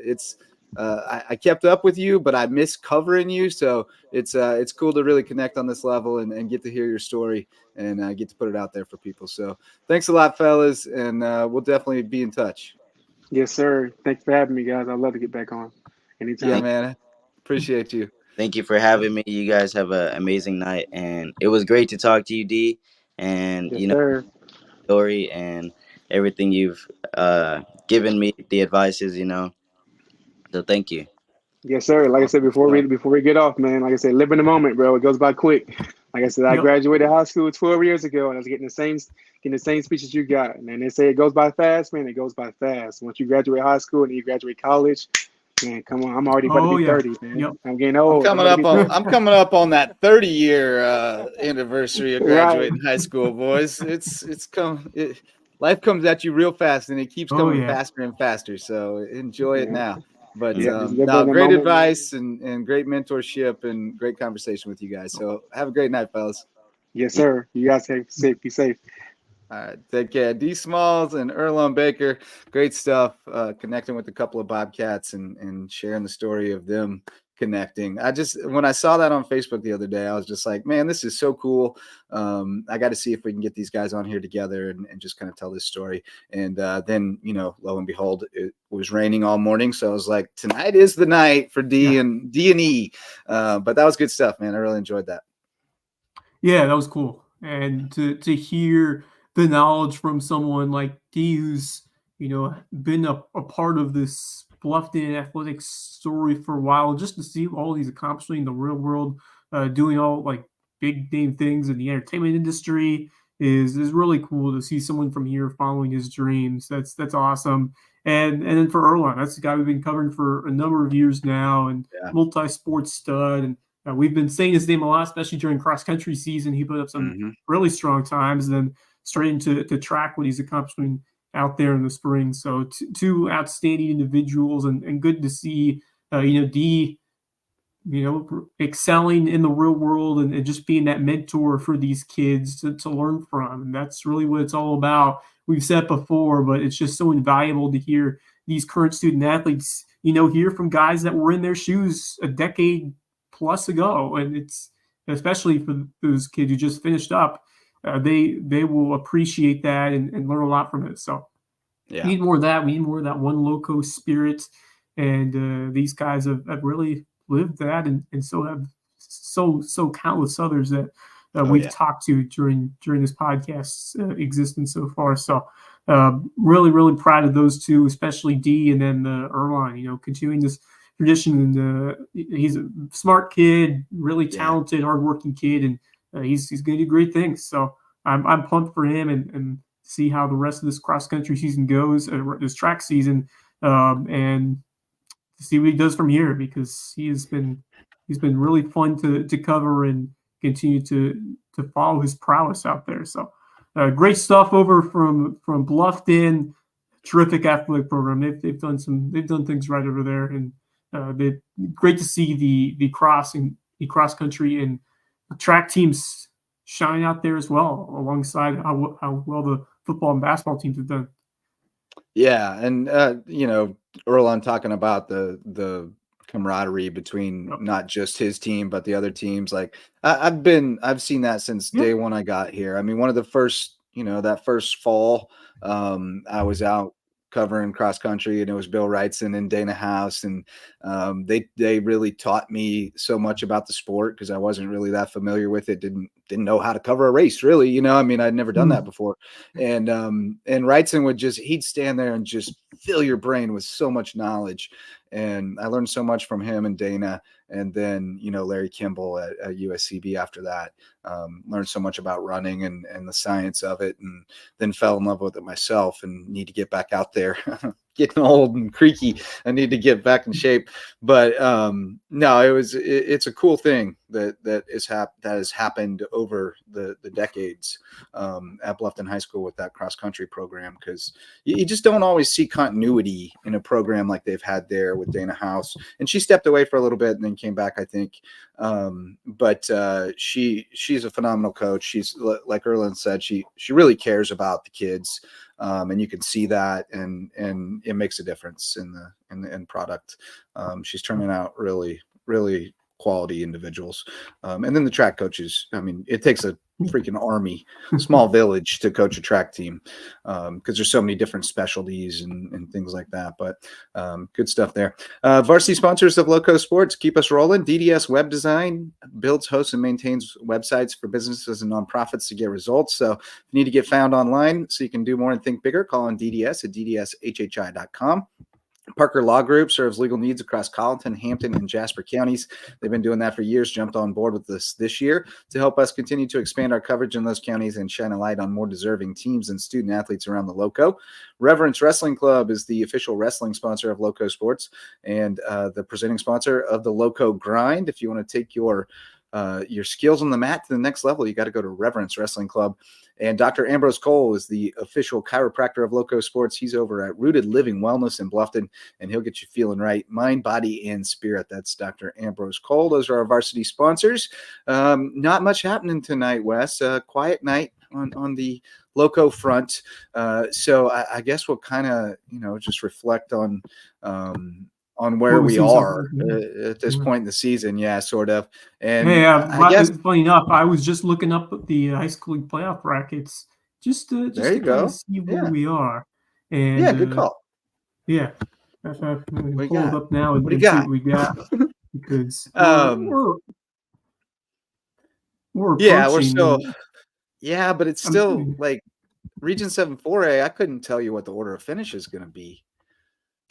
I kept up with you, but I miss covering you. So it's cool to really connect on this level and get to hear your story and get to put it out there for people. So thanks a lot, fellas. And we'll definitely be in touch. Yes, sir. Thanks for having me, guys. I'd love to get back on anytime. Yeah, man. Appreciate you. Thank you for having me. You guys have an amazing night, and it was great to talk to you, D. And Yes, sir. story and everything you've given me, the advices, So thank you. Yes, sir. Like I said before we get off, man. Like I said, live in the moment, bro. It goes by quick. Like I said, I graduated high school 12 years ago, and I was getting the same speeches you got. And they say it goes by fast, man. It goes by fast. Once you graduate high school and you graduate college, man, come on. I'm already about to be 30, man. Yep. I'm getting old. I'm coming up on that 30-year anniversary of graduating high school, boys. Life comes at you real fast, and it keeps coming faster and faster. So enjoy it now. But great advice and great mentorship and great conversation with you guys. So have a great night, fellas. Yes, sir. You guys be safe. All right, take care. D Smalls and Earlon Baker, great stuff. Connecting with a couple of Bobcats and sharing the story of them connecting. When I saw that on Facebook the other day, I was just like, man, this is so cool. I got to see if we can get these guys on here together and just kind of tell this story. And then, lo and behold, it was raining all morning. So I was like, tonight is the night for D and E. But that was good stuff, man. I really enjoyed that. Yeah, that was cool. And to hear the knowledge from someone like D, who's been a part of this Bluffton athletics story for a while, just to see all these accomplishments in the real world, doing all like big name things in the entertainment industry is really cool to see someone from here following his dreams. That's awesome. And then for Earlon, that's the guy we've been covering for a number of years now, and multi-sport stud. And we've been saying his name a lot, especially during cross country season. He put up some really strong times, and then straight into track what he's accomplishing out there in the spring. So two outstanding individuals, and good to see D excelling in the real world and just being that mentor for these kids to learn from. And that's really what it's all about. We've said before, but it's just so invaluable to hear these current student athletes, hear from guys that were in their shoes a decade plus ago, and it's especially for those kids who just finished up, they will appreciate that and learn a lot from it. So we need more of that. We need more of that one Lowco spirit, and these guys have really lived that, and so have so countless others that we've talked to during this podcast's existence so far. So really, really proud of those two, especially D and then Earlon, continuing this tradition. And he's a smart kid, really talented, hardworking kid, and he's going to do great things. So I'm pumped for him and see how the rest of this cross country season goes, this track season, and see what he does from here, because he's been really fun to cover and continue to follow his prowess out there. So great stuff over from Bluffton. Terrific athletic program. They've done things right over there, and they great to see the cross country and the track teams shine out there as well, alongside how well the football and basketball teams have done. Yeah, and Earlon talking about the camaraderie between not just his team but the other teams. Like I've seen that since day one I got here. I mean, one of the first, that first fall, I was out covering cross country, and it was Bill Wrightson and Dana House, and they really taught me so much about the sport, because I wasn't really that familiar with it. Didn't know how to cover a race, really. I mean, I'd never done that before. And Wrightson he'd stand there and just fill your brain with so much knowledge. And I learned so much from him and Dana, and then, Larry Kimball at USCB after that. Learned so much about running and the science of it, and then fell in love with it myself and need to get back out there. Getting old and creaky. I need to get back in shape. But no, it's a cool thing that has happened over the decades at Bluffton High School with that cross country program, because you just don't always see continuity in a program like they've had there with Dana House. And she stepped away for a little bit and then came back, I think. But she's a phenomenal coach. She's, like Earlon said, she really cares about the kids. And you can see that, and it makes a difference in the end product. She's turning out really, really quality individuals. And then the track coaches, I mean, it takes a freaking army, small village to coach a track team, because there's so many different specialties and things like that. But good stuff there. Varsity sponsors of LowcoSports, keep us rolling. DDS Web Design builds, hosts, and maintains websites for businesses and nonprofits to get results. So if you need to get found online so you can do more and think bigger, call on DDS at ddshhi.com. Parker Law Group serves legal needs across Colleton, Hampton, and Jasper counties. They've been doing that for years, jumped on board with this year to help us continue to expand our coverage in those counties and shine a light on more deserving teams and student athletes around the Lowco. Reverence Wrestling Club is the official wrestling sponsor of LowcoSports and the presenting sponsor of the Lowco Grind. If you want to take your skills on the mat to the next level, you got to go to Reverence Wrestling Club. And Dr. Ambrose Cole is the official chiropractor of LowcoSports. He's over at Rooted Living Wellness in Bluffton, and he'll get you feeling right, mind, body, and spirit. That's Dr. Ambrose Cole. Those are our varsity sponsors. Not much happening tonight, Wes. Quiet night on the Lowco front. So I guess we'll kind of, just reflect on where we are at this point in the season. Yeah, sort of. And I guess, funny enough, I was just looking up the high school league playoff brackets just to kind of see where we are. And good call. Yeah. Pull it up now and see what we got. Because we're still, but it's still like Region 7 4A. I couldn't tell you what the order of finish is going to be.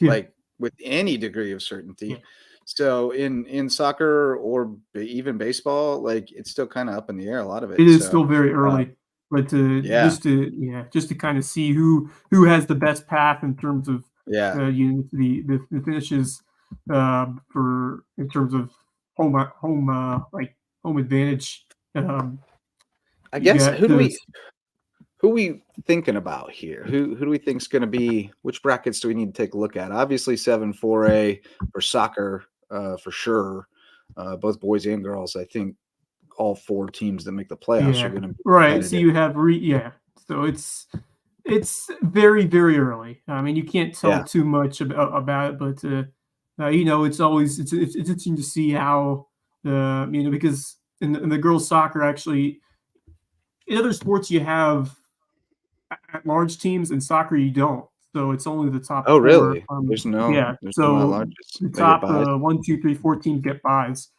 Like, with any degree of certainty. So in soccer or even baseball, like, it's still kind of up in the air, a lot of it. It is still very early, but just to kind of see who has the best path in terms of the finishes in terms of home advantage. I guess who are we thinking about here? Who do we think is going to be? Which brackets do we need to take a look at? Obviously, 7-4A for soccer, for sure. Both boys and girls. I think all four teams that make the playoffs are going to be right. So you have so It's very, very early. I mean, you can't tell Yeah. too much about it, but it's always it's interesting to see how because in the girls' soccer, actually, in other sports you have at large teams, in soccer you don't. So it's only the top Oh, four. really? There's no Yeah. So at-larges. the They get top buys? 1, 2, 3, 4 teams get buys,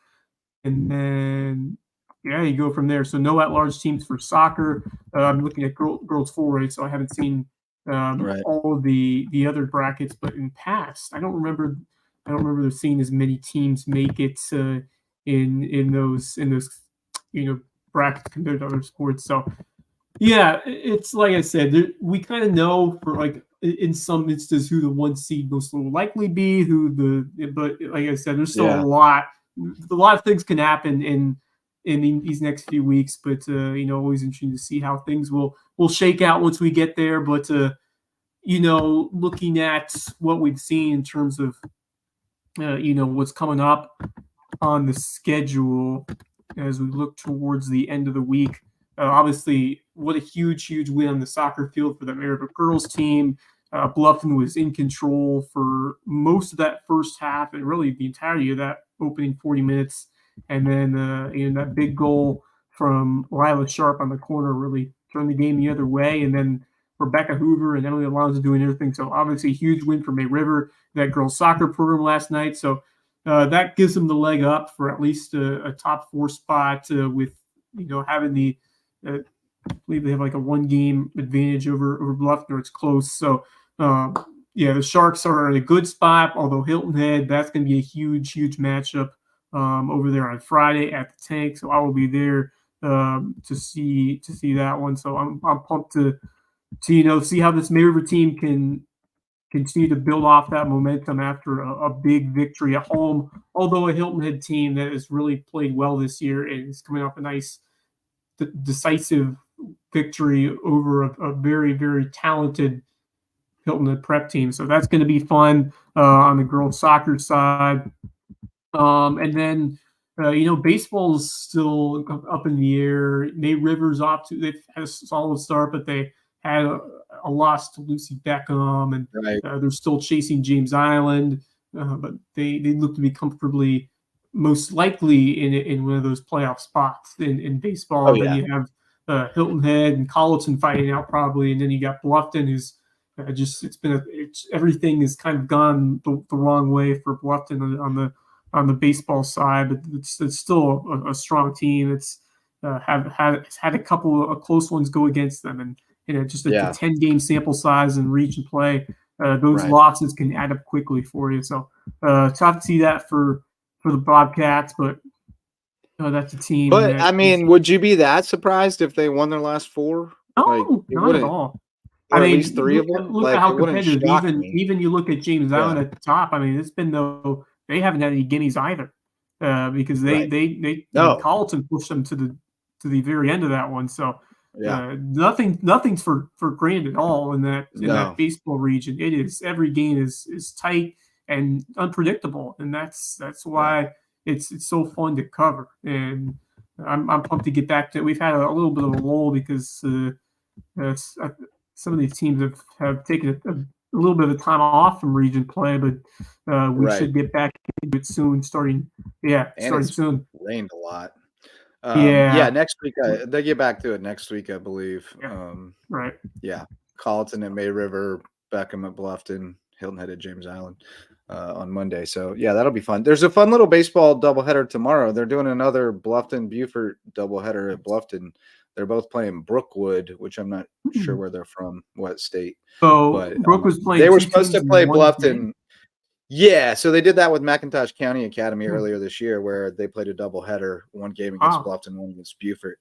and then you go from there. So no at-large teams for soccer. I'm looking at girls full rate, so I haven't seen Right. all of the other brackets. But in past, I don't remember seeing as many teams make it in those brackets compared to other sports. So yeah, it's like I said, we kind of know for like in some instances who the one seed most will likely be, but like I said, there's still Yeah. a lot of things can happen in these next few weeks, but always interesting to see how things will shake out once we get there. But looking at what we've seen in terms of what's coming up on the schedule as we look towards the end of the week. Obviously, what a huge win on the soccer field for the Maryville girls team. Bluffton was in control for most of that first half and really the entirety of that opening 40 minutes. And then that big goal from Lila Sharp on the corner really turned the game the other way. And then Rebecca Hoover and Emily Alonso doing everything. So obviously a huge win for May River, that girls soccer program last night. So that gives them the leg up for at least a top 4 spot with having the I believe they have like a 1-game advantage over Bluffton, or it's close. So the Sharks are in a good spot. Although Hilton Head, that's going to be a huge matchup over there on Friday at the Tank. So I will be there to see that one. So I'm pumped to see how this May River team can continue to build off that momentum after a big victory at home. Although a Hilton Head team that has really played well this year and is coming off a nice decisive victory over a very, very talented Hilton Head prep team. So that's going to be fun on the girls soccer side. And then, baseball's still up in the air. May River's they've had a solid start, but they had a loss to Lucy Beckham, and Right. They're still chasing James Island, but they look to be comfortably, most likely, in one of those playoff spots in baseball. Oh, Then yeah. you have Hilton Head and Colleton fighting out probably, and then you got Bluffton, who's everything has kind of gone the wrong way for Bluffton on the baseball side, but it's still a strong team. It's had a couple of close ones go against them, and just a 10-game sample size and region play, those Right. losses can add up quickly for you. So tough to see that for the Bobcats, but that's a team. But I mean, would you be that surprised if they won their last 4? No, it not at wouldn't, all. or I at mean, least 3 of them. look Like, at how it wouldn't competitive. shock me. Even you look at James Yeah. Island at the top. I mean, it's been they haven't had any gimmies either, because Right. no. No. Colleton pushed them to the very end of that one. So Yeah. nothing's for granted at all in No. that baseball region. It is, every game is tight and unpredictable, and that's why it's so fun to cover. And I'm pumped to get back to it. We've had a little bit of a lull because some of these teams have taken a little bit of time off from region play, but we Right. should get back into it soon. Starting it's soon. rained a lot. Yeah. Next week they get back to it next week, I believe. Yeah. Right. Yeah, Colleton at May River, Beckham at Bluffton, Hilton Head at James Island on Monday. So yeah, that'll be fun. There's a fun little baseball doubleheader tomorrow. They're doing another Bluffton Beaufort doubleheader at Bluffton. They're both playing Brookwood, which I'm not sure where they're from, what state. So But Brooke was playing. they were two supposed to teams in play one Bluffton. game? Yeah, so they did that with McIntosh County Academy earlier this year, where they played a doubleheader, one game against Bluffton, one against Beaufort.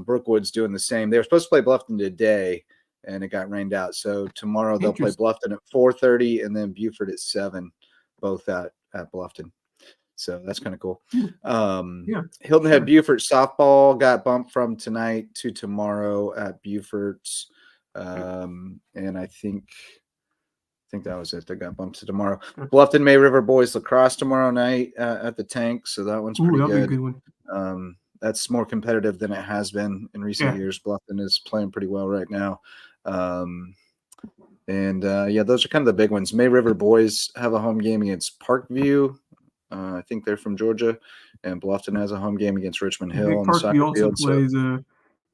Brookwood's doing the same. They were supposed to play Bluffton today, and it got rained out. So tomorrow they'll play Bluffton at 4:30, and then Beaufort at 7, both at Bluffton. So that's kind of cool. Hilton Head Beaufort softball got bumped from tonight to tomorrow at Beaufort's, and I think that was it. They got bumped to tomorrow. Bluffton May River boys lacrosse tomorrow night at the Tank, so that one's pretty good. Be a good one. That's more competitive than it has been in recent years. Bluffton is playing pretty well right now. Those are kind of the big ones. May River boys have a home game against Parkview. I think they're from Georgia, and Bluffton has a home game against Richmond I Hill think on the soccer Parkview also field. plays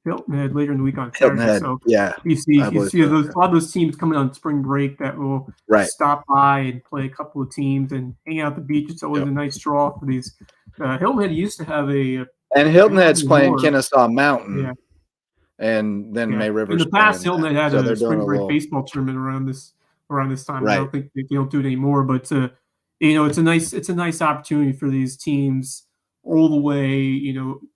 Hilton Head later in the week on Hilton Saturday. Head, So yeah, you see I believe so, a lot of those teams coming on spring break that will right. stop by and play a couple of teams and hang out at the beach. It's always a nice draw for these. Hilton Head used to have and Hilton Head's playing more. Kennesaw Mountain. Yeah. And then May River's in the past, playing Hilton Head had so a spring break baseball tournament around this time. Right. I don't think they don't do it anymore, but it's a nice opportunity for these teams all the way,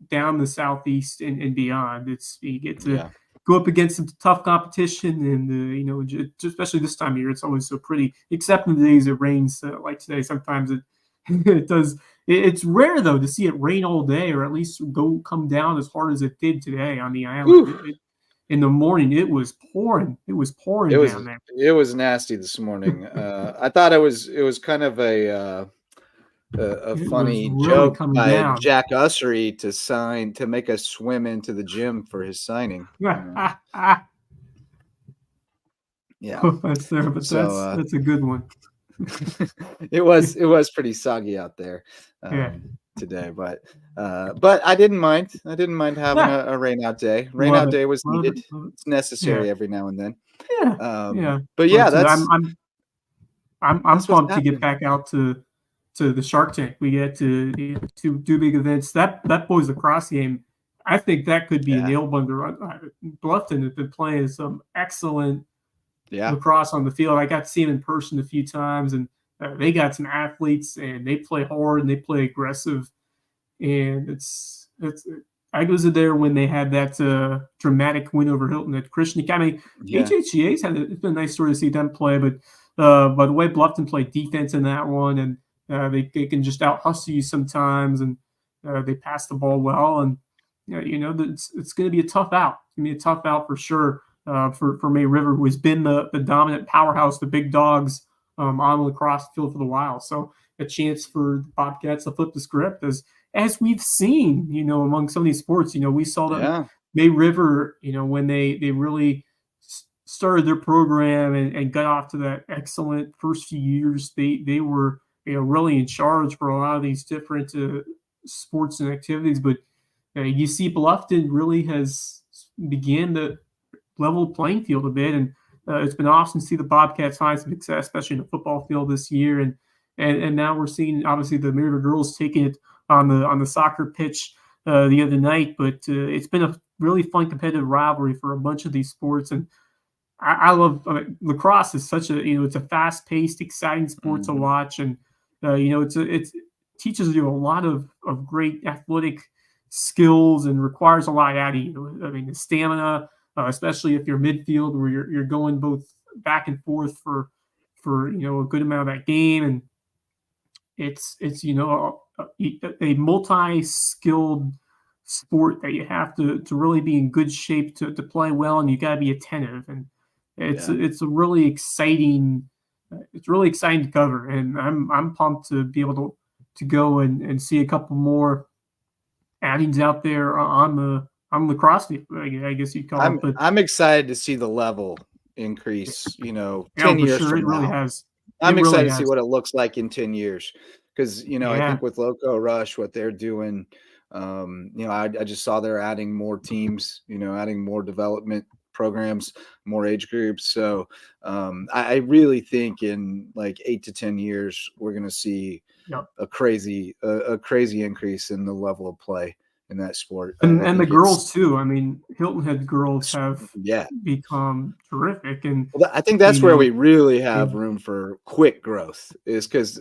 down the southeast and beyond. You get to go up against some tough competition, and especially this time of year, it's always so pretty. Except in the days it rains, like today. Sometimes it does. It's rare though to see it rain all day, or at least come down as hard as it did today on the island. In the morning, it was pouring. It was pouring down there. It was nasty this morning. I thought it was kind of a funny joke by Jack Ussery to make us swim into the gym for his signing. Yeah, that's there, but that's a good one. It was pretty soggy out there today, but I didn't mind. I didn't mind having a rain out day. Rain out day was needed. It's necessary every now and then. But that's I'm pumped to get back out to the Shark Tank. We get to do big events. That boys lacrosse game, I think that could be a nail biter. Bluffton has been playing some excellent lacrosse on the field. I got to see them in person a few times, and they got some athletes, and they play hard and they play aggressive. And I was there when they had that dramatic win over Hilton Head Christian Academy. HHCA's it's been a nice story to see them play, but by the way, Bluffton played defense in that one, and they can just out hustle you sometimes, and they pass the ball well, and it's going to be a tough out. It's going to be a tough out for sure. For May River, who has been the dominant powerhouse, the big dogs on the lacrosse field for a while. So a chance for the Bobcats to flip the script, as we've seen, among some of these sports. We saw that May River, when they really started their program and got off to that excellent first few years, they were really in charge for a lot of these different sports and activities. But you see, Bluffton really has began to level playing field a bit, and it's been awesome to see the Bobcats find some success, especially in the football field this year. And now we're seeing obviously the May River girls taking it on the soccer pitch the other night. But it's been a really fun competitive rivalry for a bunch of these sports, and I love lacrosse. Is such a it's a fast paced, exciting sport to watch, and it teaches you a lot of great athletic skills and requires a lot out of you. I mean, the stamina. Especially if you're midfield, where you're going both back and forth for a good amount of that game, and it's a multi-skilled sport that you have to really be in good shape to play well, and you got to be attentive, and it's a really exciting. It's really exciting to cover, and I'm pumped to be able to go and see a couple more outings out there on the lacrosse field, I guess you'd call it. But I'm excited to see the level increase, 10 years from it really now. has. I'm excited to see what it looks like in 10 years. Because, I think with Lowco Rush, what they're doing, I just saw they're adding more teams, adding more development programs, more age groups. So I really think in like 8 to 10 years, we're going to see a crazy increase in the level of play in that sport. And the girls too. I mean, Hilton Head girls have become terrific. And I think that's where we really have room for quick growth, is because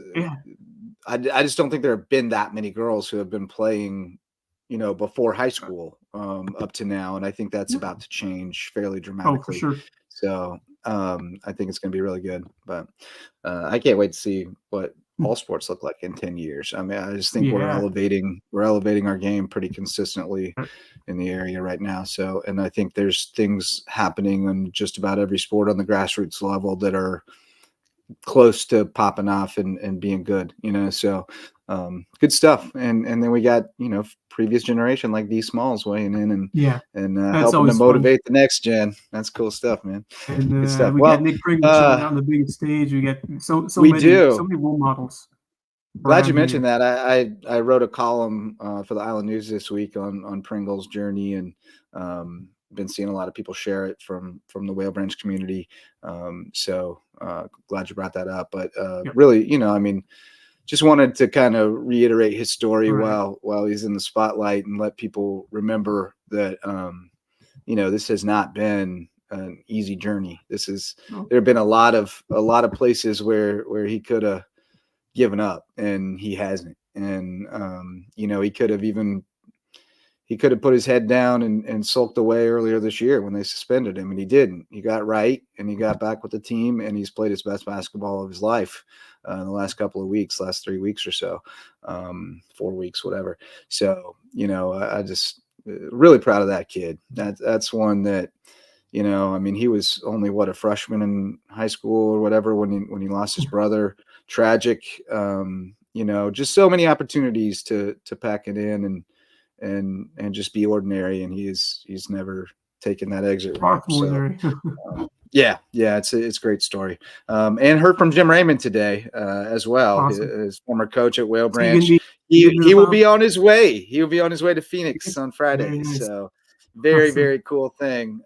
I just don't think there have been that many girls who have been playing, before high school up to now. And I think that's about to change fairly dramatically. Oh, for sure. So I think it's going to be really good. But I can't wait to see what all sports look like in 10 years. I mean, I just think we're elevating our game pretty consistently in the area right now. So, and I think there's things happening in just about every sport on the grassroots level that are close to popping off and being good, so good stuff. And then we got, previous generation like D Smalls weighing in and helping to motivate the next gen. That's cool stuff, man. And good stuff. We got Nick Pringle showing out on the big stage. We got so many role models. Glad you mentioned that. I wrote a column for the Island News this week on Pringle's journey, and been seeing a lot of people share it from the Whale Branch community. So glad you brought that up. But really, just wanted to kind of reiterate his story while he's in the spotlight and let people remember that this has not been an easy journey. There have been a lot of places where he could have given up, and he hasn't. And he could have put his head down and sulked away earlier this year when they suspended him, and he didn't. He got right, and he got back with the team, and he's played his best basketball of his life in the last couple of weeks, last 3 weeks or so, 4 weeks, whatever. So, I just really proud of that kid. That's one that, he was only a freshman in high school or whatever when he lost his brother. Tragic, just so many opportunities to pack it in and just be ordinary, and he's never taken that exit ramp. So, it's a great story. And heard from Jim Raymond today as well. Awesome. His former coach at Whale Branch. He will be on his way. He will be on his way to Phoenix on Friday. Nice. So very cool thing.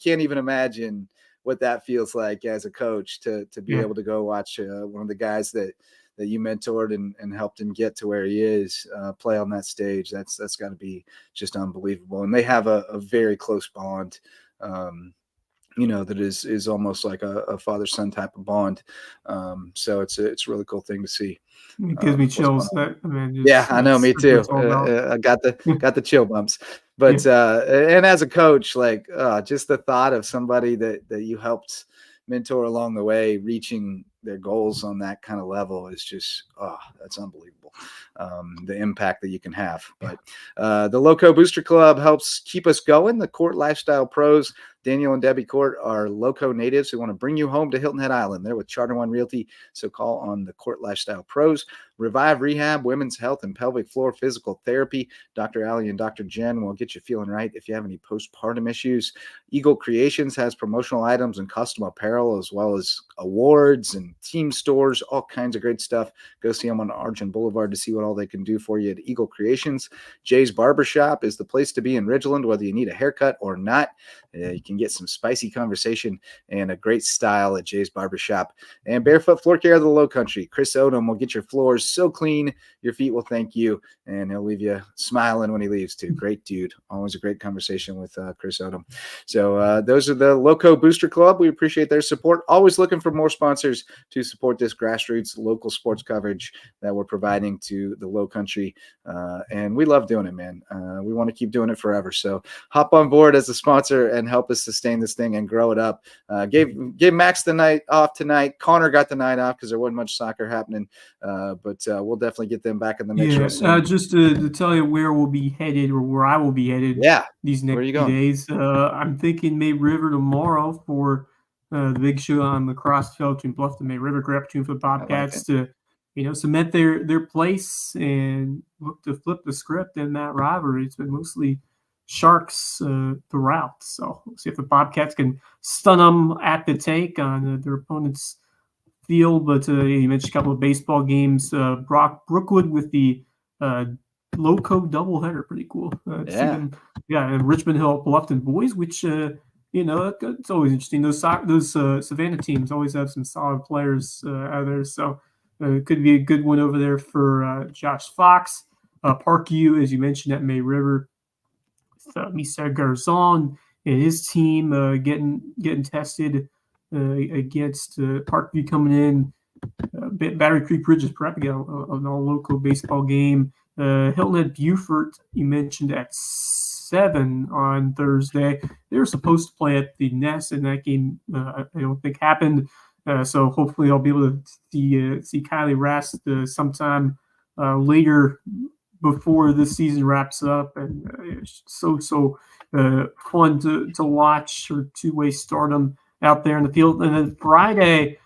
Can't even imagine what that feels like as a coach to be able to go watch one of the guys that you mentored and helped him get to where he is, play on that stage. That's got to be just unbelievable. And they have a very close bond, that is almost like a father-son type of bond. So it's a really cool thing to see. It gives me chills. I know, me too. I got the chill bumps. But and as a coach, just the thought of somebody that you helped mentor along the way, reaching their goals on that kind of level is just, that's unbelievable. The impact that you can have. But the Lowco Booster Club helps keep us going. The Court Lifestyle Pros, Daniel and Debbie Court, are Lowco natives who want to bring you home to Hilton Head Island. They're with Charter One Realty, so call on the Court Lifestyle Pros. Revive Rehab, women's health and pelvic floor physical therapy. Dr. Allie and Dr. Jen will get you feeling right if you have any postpartum issues. Eagle Creations has promotional items and custom apparel, as well as awards and team stores, all kinds of great stuff. Go see them on Argent Boulevard to see what all they can do for you at Eagle Creations. Jay's Barbershop is the place to be in Ridgeland, whether you need a haircut or not. You can get some spicy conversation and a great style at Jay's Barbershop. And Barefoot Floor Care of the Lowcountry. Chris Odom will get your floors so clean your feet will thank you, and he'll leave you smiling when he leaves too. Great dude. Always a great conversation with Chris Odom. So those are the Lowco Booster Club. We appreciate their support. Always looking for more sponsors to support this grassroots local sports coverage that we're providing to the Lowcountry. And we love doing it, man. We want to keep doing it forever. So hop on board as a sponsor and help us sustain this thing and grow it up. Gave Max the night off tonight. Connor got the night off because there wasn't much soccer happening. But we'll definitely get them back in the mix. Just to tell you where we'll be headed, or where I will be headed these next few days. I'm thinking May River tomorrow for the big show on the crossfield between Bluffton and May River. Great opportunity for the Bobcats to cement their place and look to flip the script in that rivalry. It's been mostly Sharks throughout. So we'll see if the Bobcats can stun them at the take on their opponent's field. But you mentioned a couple of baseball games. Brookwood with the Lowco doubleheader, pretty cool. And Richmond Hill Bluffton boys, which it's always interesting. Those Savannah teams always have some solid players out there. So it could be a good one over there for Josh Fox. Parkview, as you mentioned, at May River. Misa Garzon and his team getting tested against Parkview coming in. Battery Creek Bridges prep again, an all-local baseball game. Hilton Head Beaufort, you mentioned, at 7 on Thursday. They were supposed to play at the Nest, and that game I don't think happened. So hopefully I'll be able to see Kylie Rast sometime later before the season wraps up. And it's so fun to watch her two-way stardom out there in the field. And then Friday,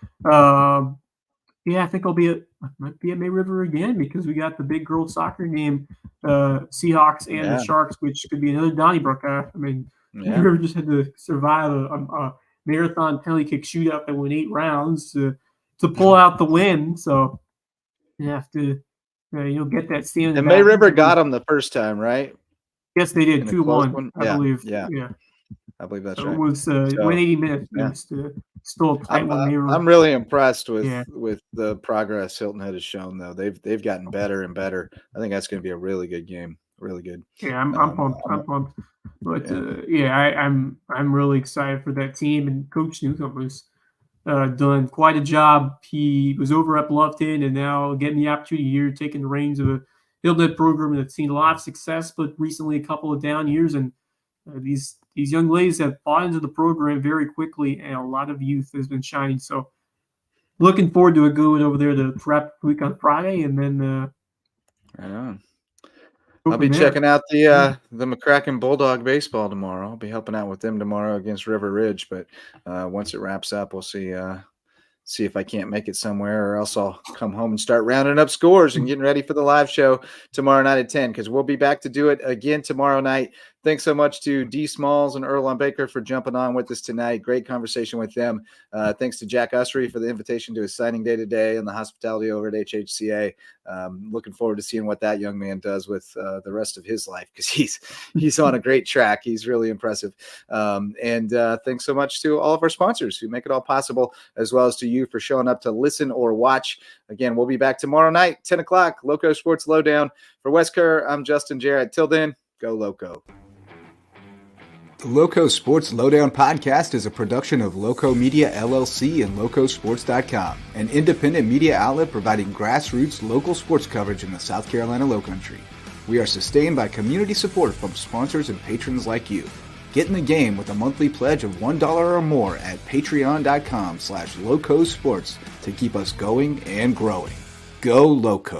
Yeah, I think I might be at May River again because we got the big girls soccer game, Seahawks and the Sharks, which could be another Donnybrook. I mean, May River just had to survive a marathon penalty kick shootout that went 8 rounds to pull out the win. So you have to get that stand. And May River got them the first time, right? Yes, they did 2-1. I believe. Yeah. I believe that's right. It was 180 minutes. Still a tight one. I'm really impressed with the progress Hilton Head has shown, though. They've gotten better and better. I think that's going to be a really good game. Really good. Yeah, I'm pumped. I'm pumped. But I'm really excited for that team. And Coach Newcomb was done quite a job. He was over at Bluffton and now getting the opportunity here, taking the reins of a Hilton Head program that's seen a lot of success, but recently a couple of down years. And these young ladies have bought into the program very quickly, and a lot of youth has been shining. So looking forward to a good one over there to prep week on Friday, and then right on. I'll be checking out the McCracken Bulldog baseball tomorrow. I'll be helping out with them tomorrow against River Ridge, but once it wraps up, we'll see if I can't make it somewhere, or else I'll come home and start rounding up scores and getting ready for the live show tomorrow night at 10, because we'll be back to do it again tomorrow night. Thanks so much to D. Smalls and Earlon Baker for jumping on with us tonight. Great conversation with them. Thanks to Jack Ussery for the invitation to his signing day today and the hospitality over at HHCA. Looking forward to seeing what that young man does with the rest of his life, because he's on a great track. He's really impressive. And thanks so much to all of our sponsors who make it all possible, as well as to you for showing up to listen or watch. Again, we'll be back tomorrow night, 10 o'clock, Loco Sports Lowdown. For Wes Kerr, I'm Justin Jarrett. Till then, go Loco. The Loco Sports Lowdown podcast is a production of Lowco Media LLC and LowcoSports.com, an independent media outlet providing grassroots local sports coverage in the South Carolina Lowcountry. We are sustained by community support from sponsors and patrons like you. Get in the game with a monthly pledge of $1 or more at patreon.com/LowcoSports to keep us going and growing. Go Lowco.